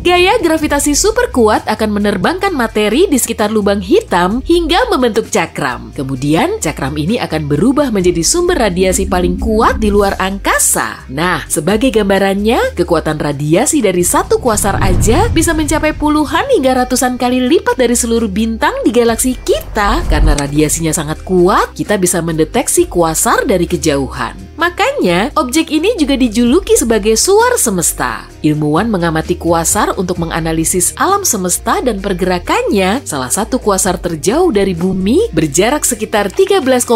S4: Gaya gravitasi super kuat akan menerbangkan materi di sekitar lubang hitam hingga membentuk cakram. Kemudian, cakram ini akan berubah menjadi sumber radiasi paling kuat di luar angkasa. Nah, sebagai gambarannya, kekuatan radiasi dari satu kuasar aja bisa mencapai puluhan hingga ratusan kali lipat dari seluruh bintang di galaksi kita. Karena radiasinya sangat kuat, kita bisa mendeteksi kuasar dari kejauhan. Makanya, objek ini juga dijuluki sebagai suar semesta. Ilmuwan mengamati kuasar untuk menganalisis alam semesta dan pergerakannya. Salah satu kuasar terjauh dari bumi berjarak sekitar 13,1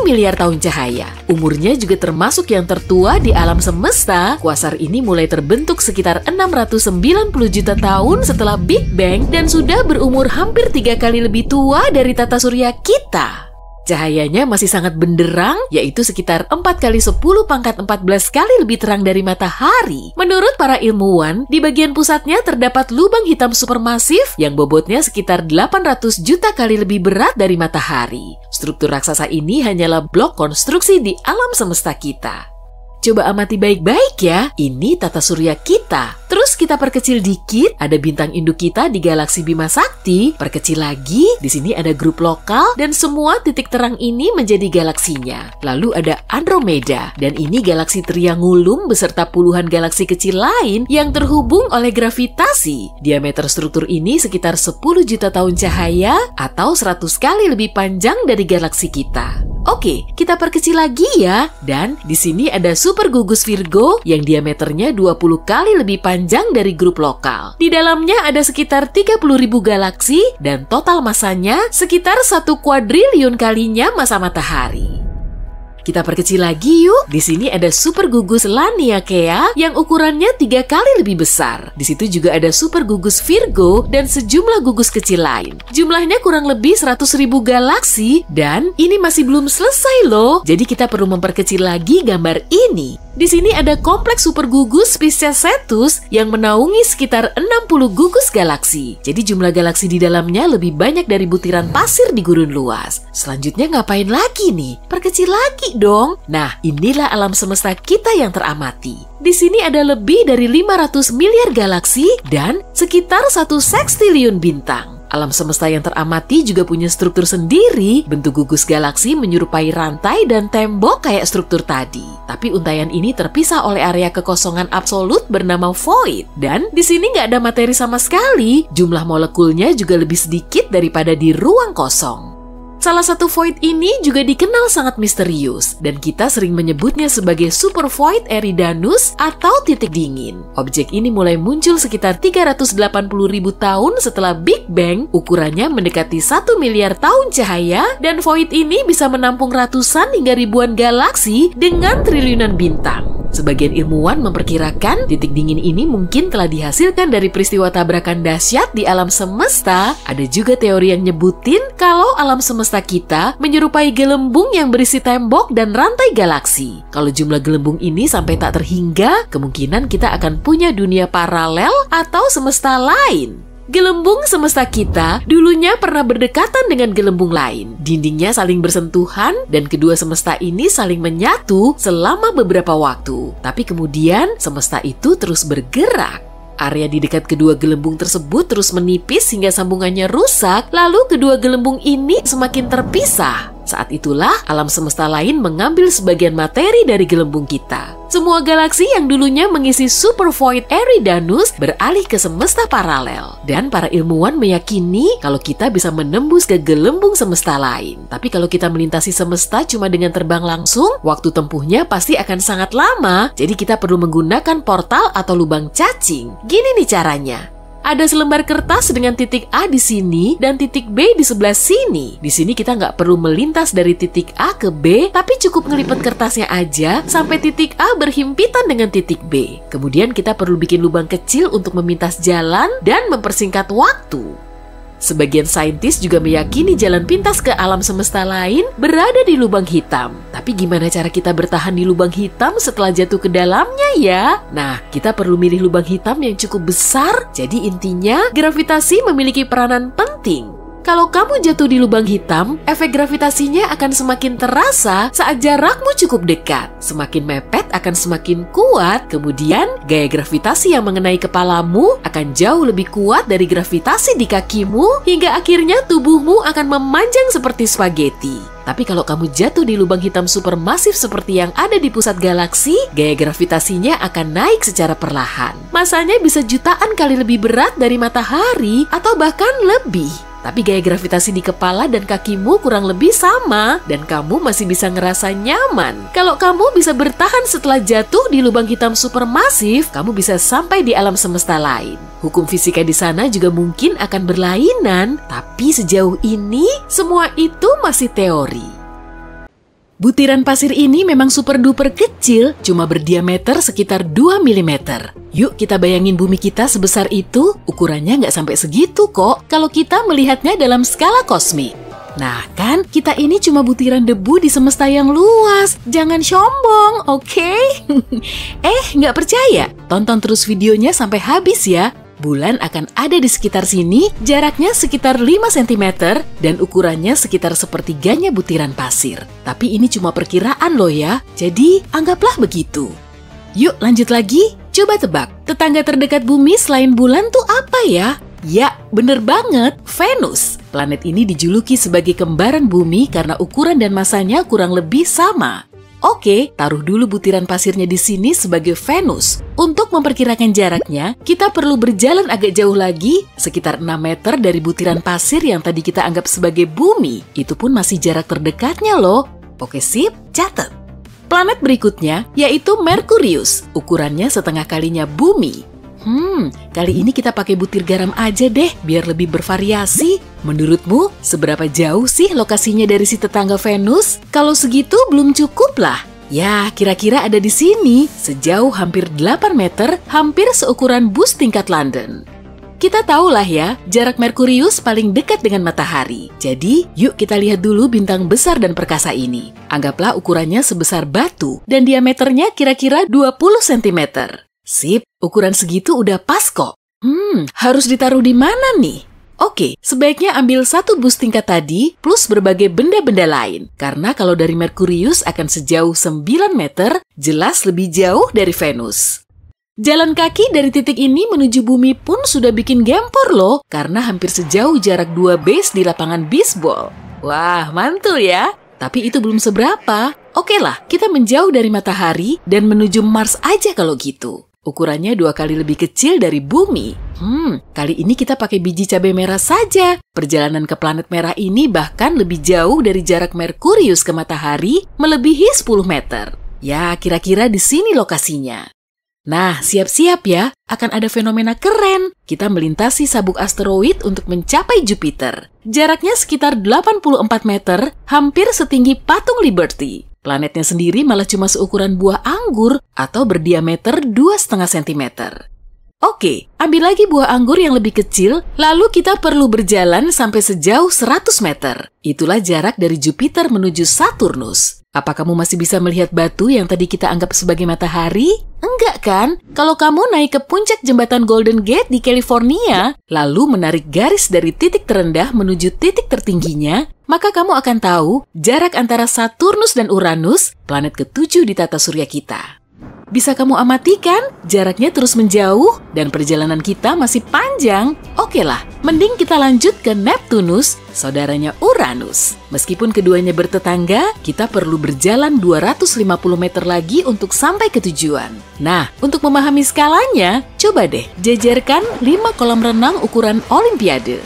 S4: miliar tahun cahaya. Umurnya juga termasuk yang tertua di alam semesta. Kuasar ini mulai terbentuk sekitar 690 juta tahun setelah Big Bang dan sudah berumur hampir 3 kali lebih tua dari tata surya kita. Cahayanya masih sangat benderang, yaitu sekitar 4 kali 10 pangkat 14 kali lebih terang dari matahari. Menurut para ilmuwan, di bagian pusatnya terdapat lubang hitam supermasif yang bobotnya sekitar 800 juta kali lebih berat dari matahari. Struktur raksasa ini hanyalah blok konstruksi di alam semesta kita. Coba amati baik-baik ya, ini tata surya kita. Terus kita perkecil dikit, ada bintang induk kita di galaksi Bima Sakti. Perkecil lagi, di sini ada grup lokal dan semua titik terang ini menjadi galaksinya. Lalu ada Andromeda dan ini galaksi Triangulum beserta puluhan galaksi kecil lain yang terhubung oleh gravitasi. Diameter struktur ini sekitar 10 juta tahun cahaya atau 100 kali lebih panjang dari galaksi kita. Oke, kita perkecil lagi ya. Dan di sini ada super gugus Virgo yang diameternya 20 kali lebih panjang dari grup lokal. Di dalamnya ada sekitar 30.000 galaksi dan total masanya sekitar 1 kuadriliun kalinya massa matahari. Kita perkecil lagi yuk. Di sini ada super gugus Laniakea yang ukurannya 3 kali lebih besar. Di situ juga ada super gugus Virgo dan sejumlah gugus kecil lain. Jumlahnya kurang lebih 100.000 galaksi dan ini masih belum selesai loh. Jadi kita perlu memperkecil lagi gambar ini. Di sini ada kompleks supergugus spesies Cetus yang menaungi sekitar 60 gugus galaksi. Jadi jumlah galaksi di dalamnya lebih banyak dari butiran pasir di gurun luas. Selanjutnya ngapain lagi nih? Perkecil lagi dong. Nah, inilah alam semesta kita yang teramati. Di sini ada lebih dari 500 miliar galaksi dan sekitar 1 sekstiliun bintang. Alam semesta yang teramati juga punya struktur sendiri. Bentuk gugus galaksi menyerupai rantai dan tembok kayak struktur tadi. Tapi untaian ini terpisah oleh area kekosongan absolut bernama void. Dan di sini nggak ada materi sama sekali. Jumlah molekulnya juga lebih sedikit daripada di ruang kosong. Salah satu void ini juga dikenal sangat misterius dan kita sering menyebutnya sebagai super void Eridanus atau titik dingin. Objek ini mulai muncul sekitar 380.000 tahun setelah Big Bang, ukurannya mendekati 1 miliar tahun cahaya, dan void ini bisa menampung ratusan hingga ribuan galaksi dengan triliunan bintang. Sebagian ilmuwan memperkirakan titik dingin ini mungkin telah dihasilkan dari peristiwa tabrakan dahsyat di alam semesta. Ada juga teori yang nyebutin kalau alam semesta kita menyerupai gelembung yang berisi tembok dan rantai galaksi. Kalau jumlah gelembung ini sampai tak terhingga, kemungkinan kita akan punya dunia paralel atau semesta lain. Gelembung semesta kita dulunya pernah berdekatan dengan gelembung lain. Dindingnya saling bersentuhan dan kedua semesta ini saling menyatu selama beberapa waktu. Tapi kemudian semesta itu terus bergerak. Area di dekat kedua gelembung tersebut terus menipis hingga sambungannya rusak, lalu kedua gelembung ini semakin terpisah. Saat itulah alam semesta lain mengambil sebagian materi dari gelembung kita. Semua galaksi yang dulunya mengisi super void Eridanus beralih ke semesta paralel. Dan para ilmuwan meyakini kalau kita bisa menembus ke gelembung semesta lain. Tapi kalau kita melintasi semesta cuma dengan terbang langsung, waktu tempuhnya pasti akan sangat lama. Jadi kita perlu menggunakan portal atau lubang cacing. Gini nih caranya. Ada selembar kertas dengan titik A di sini dan titik B di sebelah sini. Di sini kita nggak perlu melintas dari titik A ke B, tapi cukup ngelipat kertasnya aja sampai titik A berhimpitan dengan titik B. Kemudian kita perlu bikin lubang kecil untuk memintas jalan dan mempersingkat waktu. Sebagian saintis juga meyakini jalan pintas ke alam semesta lain berada di lubang hitam. Tapi gimana cara kita bertahan di lubang hitam setelah jatuh ke dalamnya ya? Nah, kita perlu milih lubang hitam yang cukup besar. Jadi intinya, gravitasi memiliki peranan penting. Kalau kamu jatuh di lubang hitam, efek gravitasinya akan semakin terasa saat jarakmu cukup dekat. Semakin mepet akan semakin kuat, kemudian gaya gravitasi yang mengenai kepalamu akan jauh lebih kuat dari gravitasi di kakimu, hingga akhirnya tubuhmu akan memanjang seperti spaghetti. Tapi kalau kamu jatuh di lubang hitam supermasif seperti yang ada di pusat galaksi, gaya gravitasinya akan naik secara perlahan. Masanya bisa jutaan kali lebih berat dari matahari atau bahkan lebih. Tapi gaya gravitasi di kepala dan kakimu kurang lebih sama dan kamu masih bisa ngerasa nyaman. Kalau kamu bisa bertahan setelah jatuh di lubang hitam supermasif, kamu bisa sampai di alam semesta lain. Hukum fisika di sana juga mungkin akan berlainan, tapi sejauh ini semua itu masih teori. Butiran pasir ini memang super duper kecil, cuma berdiameter sekitar 2 mm. Yuk kita bayangin bumi kita sebesar itu, ukurannya nggak sampai segitu kok kalau kita melihatnya dalam skala kosmik. Nah kan, kita ini cuma butiran debu di semesta yang luas. Jangan sombong, oke? Nggak percaya? Tonton terus videonya sampai habis ya. Bulan akan ada di sekitar sini, jaraknya sekitar 5 cm dan ukurannya sekitar sepertiganya butiran pasir. Tapi ini cuma perkiraan loh ya, jadi anggaplah begitu. Yuk lanjut lagi, coba tebak, tetangga terdekat bumi selain bulan tuh apa ya? Ya, bener banget, Venus. Planet ini dijuluki sebagai kembaran bumi karena ukuran dan masanya kurang lebih sama. Oke, taruh dulu butiran pasirnya di sini sebagai Venus. Untuk memperkirakan jaraknya, kita perlu berjalan agak jauh lagi, sekitar 6 meter dari butiran pasir yang tadi kita anggap sebagai bumi. Itu pun masih jarak terdekatnya loh. Oke sip, catat. Planet berikutnya yaitu Merkurius, ukurannya setengah kalinya bumi. Kali ini kita pakai butir garam aja deh, biar lebih bervariasi. Menurutmu, seberapa jauh sih lokasinya dari si tetangga Venus? Kalau segitu belum cukup lah. Ya, kira-kira ada di sini, sejauh hampir 8 meter, hampir seukuran bus tingkat London. kita tahulah ya, jarak Merkurius paling dekat dengan matahari. Jadi, yuk kita lihat dulu bintang besar dan perkasa ini. Anggaplah ukurannya sebesar batu dan diameternya kira-kira 20 cm. Sip, ukuran segitu udah pas kok. Harus ditaruh di mana nih? Oke, sebaiknya ambil satu bus tingkat tadi plus berbagai benda-benda lain. Karena kalau dari Merkurius akan sejauh 9 meter, jelas lebih jauh dari Venus. Jalan kaki dari titik ini menuju bumi pun sudah bikin gempor loh, karena hampir sejauh jarak 2 base di lapangan bisbol. Wah, mantul ya. Tapi itu belum seberapa. Oke lah, kita menjauh dari matahari dan menuju Mars aja kalau gitu. Ukurannya 2 kali lebih kecil dari bumi. Kali ini kita pakai biji cabai merah saja. Perjalanan ke planet merah ini bahkan lebih jauh dari jarak Merkurius ke matahari, melebihi 10 meter. Ya, kira-kira di sini lokasinya. Nah, siap-siap ya, akan ada fenomena keren. Kita melintasi sabuk asteroid untuk mencapai Jupiter. Jaraknya sekitar 84 meter, hampir setinggi patung Liberty. Planetnya sendiri malah cuma seukuran buah anggur atau berdiameter 2,5 cm. Oke, ambil lagi buah anggur yang lebih kecil, lalu kita perlu berjalan sampai sejauh 100 meter. Itulah jarak dari Jupiter menuju Saturnus. Apa kamu masih bisa melihat batu yang tadi kita anggap sebagai matahari? Enggak kan? Kalau kamu naik ke puncak jembatan Golden Gate di California, lalu menarik garis dari titik terendah menuju titik tertingginya, maka kamu akan tahu jarak antara Saturnus dan Uranus, planet ke-7 di tata surya kita. Bisa kamu amati kan? Jaraknya terus menjauh dan perjalanan kita masih panjang. Oke lah, mending kita lanjut ke Neptunus, saudaranya Uranus. Meskipun keduanya bertetangga, kita perlu berjalan 250 meter lagi untuk sampai ke tujuan. Nah, untuk memahami skalanya, coba deh jajarkan 5 kolam renang ukuran Olimpiade.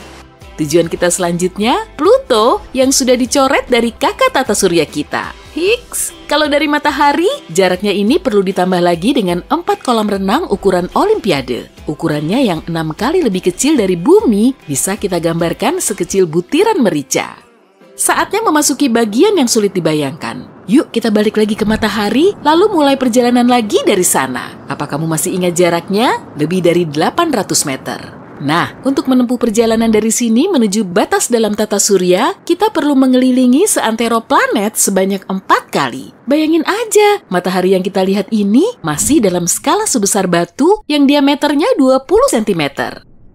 S4: Tujuan kita selanjutnya, Pluto yang sudah dicoret dari kakak tata surya kita. Higgs. Kalau dari matahari, jaraknya ini perlu ditambah lagi dengan 4 kolam renang ukuran Olimpiade. Ukurannya yang 6 kali lebih kecil dari bumi, bisa kita gambarkan sekecil butiran merica. Saatnya memasuki bagian yang sulit dibayangkan. Yuk kita balik lagi ke matahari, lalu mulai perjalanan lagi dari sana. Apa kamu masih ingat jaraknya? Lebih dari 800 meter. Nah, untuk menempuh perjalanan dari sini menuju batas dalam tata surya, kita perlu mengelilingi seantero planet sebanyak 4 kali. Bayangin aja, matahari yang kita lihat ini masih dalam skala sebesar batu yang diameternya 20 cm.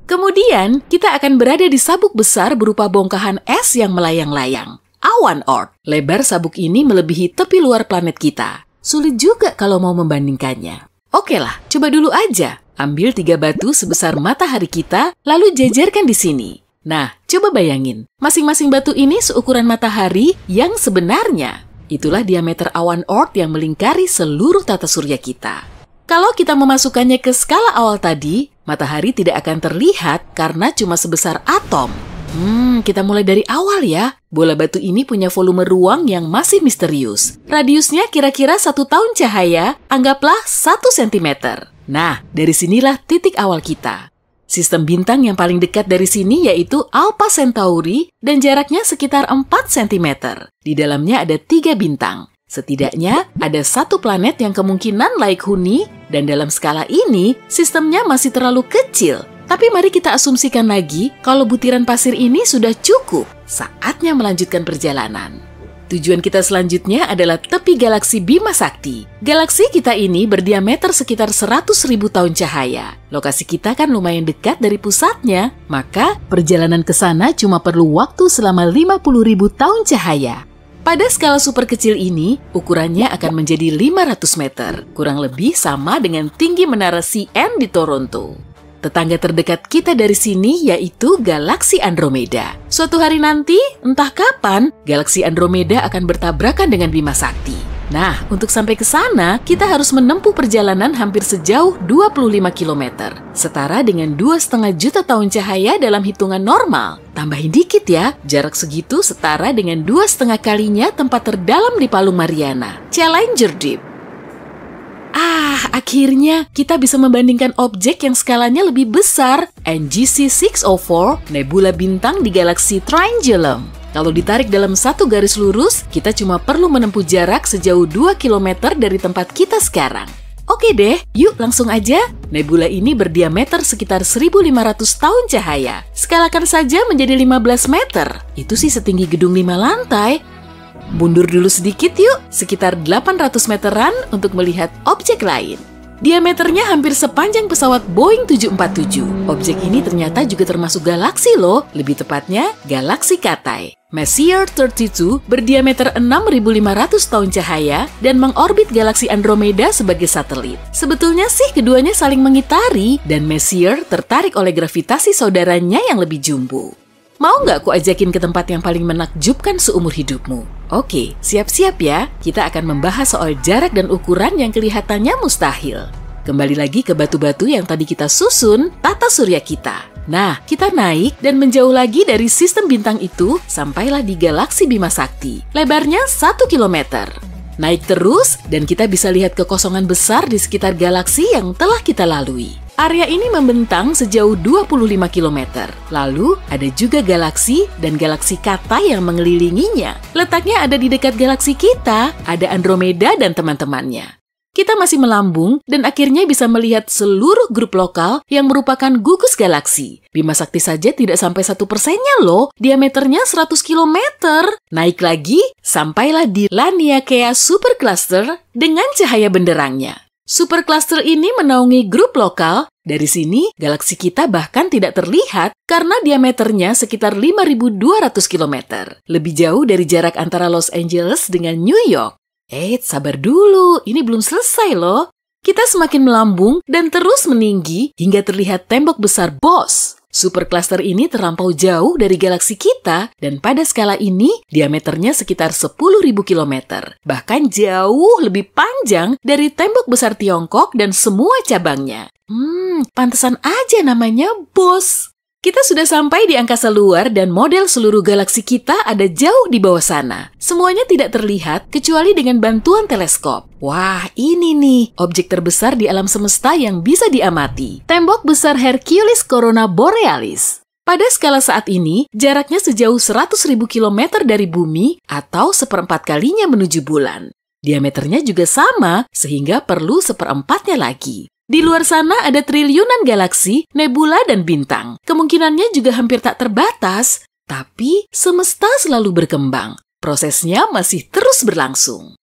S4: Kemudian, kita akan berada di sabuk besar berupa bongkahan es yang melayang-layang. Awan Oort. Lebar sabuk ini melebihi tepi luar planet kita. Sulit juga kalau mau membandingkannya. Oke lah, coba dulu aja. Ambil 3 batu sebesar matahari kita, lalu jajarkan di sini. Nah, coba bayangin, masing-masing batu ini seukuran matahari yang sebenarnya. Itulah diameter awan Oort yang melingkari seluruh tata surya kita. Kalau kita memasukkannya ke skala awal tadi, matahari tidak akan terlihat karena cuma sebesar atom. Kita mulai dari awal ya. Bola batu ini punya volume ruang yang masih misterius. Radiusnya kira-kira 1 tahun cahaya, anggaplah 1 cm. Nah, dari sinilah titik awal kita. Sistem bintang yang paling dekat dari sini yaitu Alpha Centauri dan jaraknya sekitar 4 cm. Di dalamnya ada 3 bintang. Setidaknya ada 1 planet yang kemungkinan laik huni dan dalam skala ini sistemnya masih terlalu kecil. Tapi mari kita asumsikan lagi kalau butiran pasir ini sudah cukup. Saatnya melanjutkan perjalanan. Tujuan kita selanjutnya adalah tepi galaksi Bima Sakti. Galaksi kita ini berdiameter sekitar 100.000 tahun cahaya. Lokasi kita kan lumayan dekat dari pusatnya, maka perjalanan ke sana cuma perlu waktu selama 50.000 tahun cahaya. Pada skala super kecil ini, ukurannya akan menjadi 500 meter, kurang lebih sama dengan tinggi menara CN di Toronto. Tetangga terdekat kita dari sini yaitu galaksi Andromeda. Suatu hari nanti, entah kapan, galaksi Andromeda akan bertabrakan dengan Bima Sakti. Nah, untuk sampai ke sana, kita harus menempuh perjalanan hampir sejauh 25 km. Setara dengan 2,5 juta tahun cahaya dalam hitungan normal. Tambahin dikit ya, jarak segitu setara dengan 2,5 kalinya tempat terdalam di Palung Mariana, Challenger Deep. Akhirnya kita bisa membandingkan objek yang skalanya lebih besar, NGC 604, nebula bintang di galaksi Triangulum. Kalau ditarik dalam satu garis lurus, kita cuma perlu menempuh jarak sejauh 2 km dari tempat kita sekarang. Oke deh, yuk langsung aja. Nebula ini berdiameter sekitar 1.500 tahun cahaya. Skalakan saja menjadi 15 meter. Itu sih setinggi gedung 5 lantai. Mundur dulu sedikit yuk, sekitar 800 meteran untuk melihat objek lain. Diameternya hampir sepanjang pesawat Boeing 747. Objek ini ternyata juga termasuk galaksi loh, lebih tepatnya galaksi Katai. Messier 32 berdiameter 6.500 tahun cahaya dan mengorbit galaksi Andromeda sebagai satelit. Sebetulnya sih keduanya saling mengitari dan Messier tertarik oleh gravitasi saudaranya yang lebih jumbo. Mau nggak ku ajakin ke tempat yang paling menakjubkan seumur hidupmu? Oke, siap-siap ya. Kita akan membahas soal jarak dan ukuran yang kelihatannya mustahil. Kembali lagi ke batu-batu yang tadi kita susun, tata surya kita. Nah, kita naik dan menjauh lagi dari sistem bintang itu sampailah di galaksi Bima Sakti. Lebarnya 1 km. Naik terus dan kita bisa lihat kekosongan besar di sekitar galaksi yang telah kita lalui. Area ini membentang sejauh 25 km. Lalu, ada juga galaksi dan galaksi Katai yang mengelilinginya. Letaknya ada di dekat galaksi kita, ada Andromeda dan teman-temannya. Kita masih melambung dan akhirnya bisa melihat seluruh grup lokal yang merupakan gugus galaksi. Bima Sakti saja tidak sampai 1%-nya loh, diameternya 100 km. Naik lagi, sampailah di Laniakea Supercluster dengan cahaya benderangnya. Supercluster ini menaungi grup lokal. Dari sini, galaksi kita bahkan tidak terlihat karena diameternya sekitar 5.200 km. Lebih jauh dari jarak antara Los Angeles dengan New York. Sabar dulu, ini belum selesai loh. Kita semakin melambung dan terus meninggi hingga terlihat tembok besar Bose. Supercluster ini terlampau jauh dari galaksi kita dan pada skala ini diameternya sekitar 10.000 km. Bahkan jauh lebih panjang dari tembok besar Tiongkok dan semua cabangnya. Pantesan aja namanya Bose. Kita sudah sampai di angkasa luar dan model seluruh galaksi kita ada jauh di bawah sana. Semuanya tidak terlihat kecuali dengan bantuan teleskop. Wah, ini nih objek terbesar di alam semesta yang bisa diamati. Tembok besar Hercules Corona Borealis. Pada skala saat ini, jaraknya sejauh 100.000 km dari bumi atau 1/4 kalinya menuju bulan. Diameternya juga sama, sehingga perlu 1/4-nya lagi. Di luar sana ada triliunan galaksi, nebula, dan bintang. Kemungkinannya juga hampir tak terbatas, tapi semesta selalu berkembang. Prosesnya masih terus berlangsung.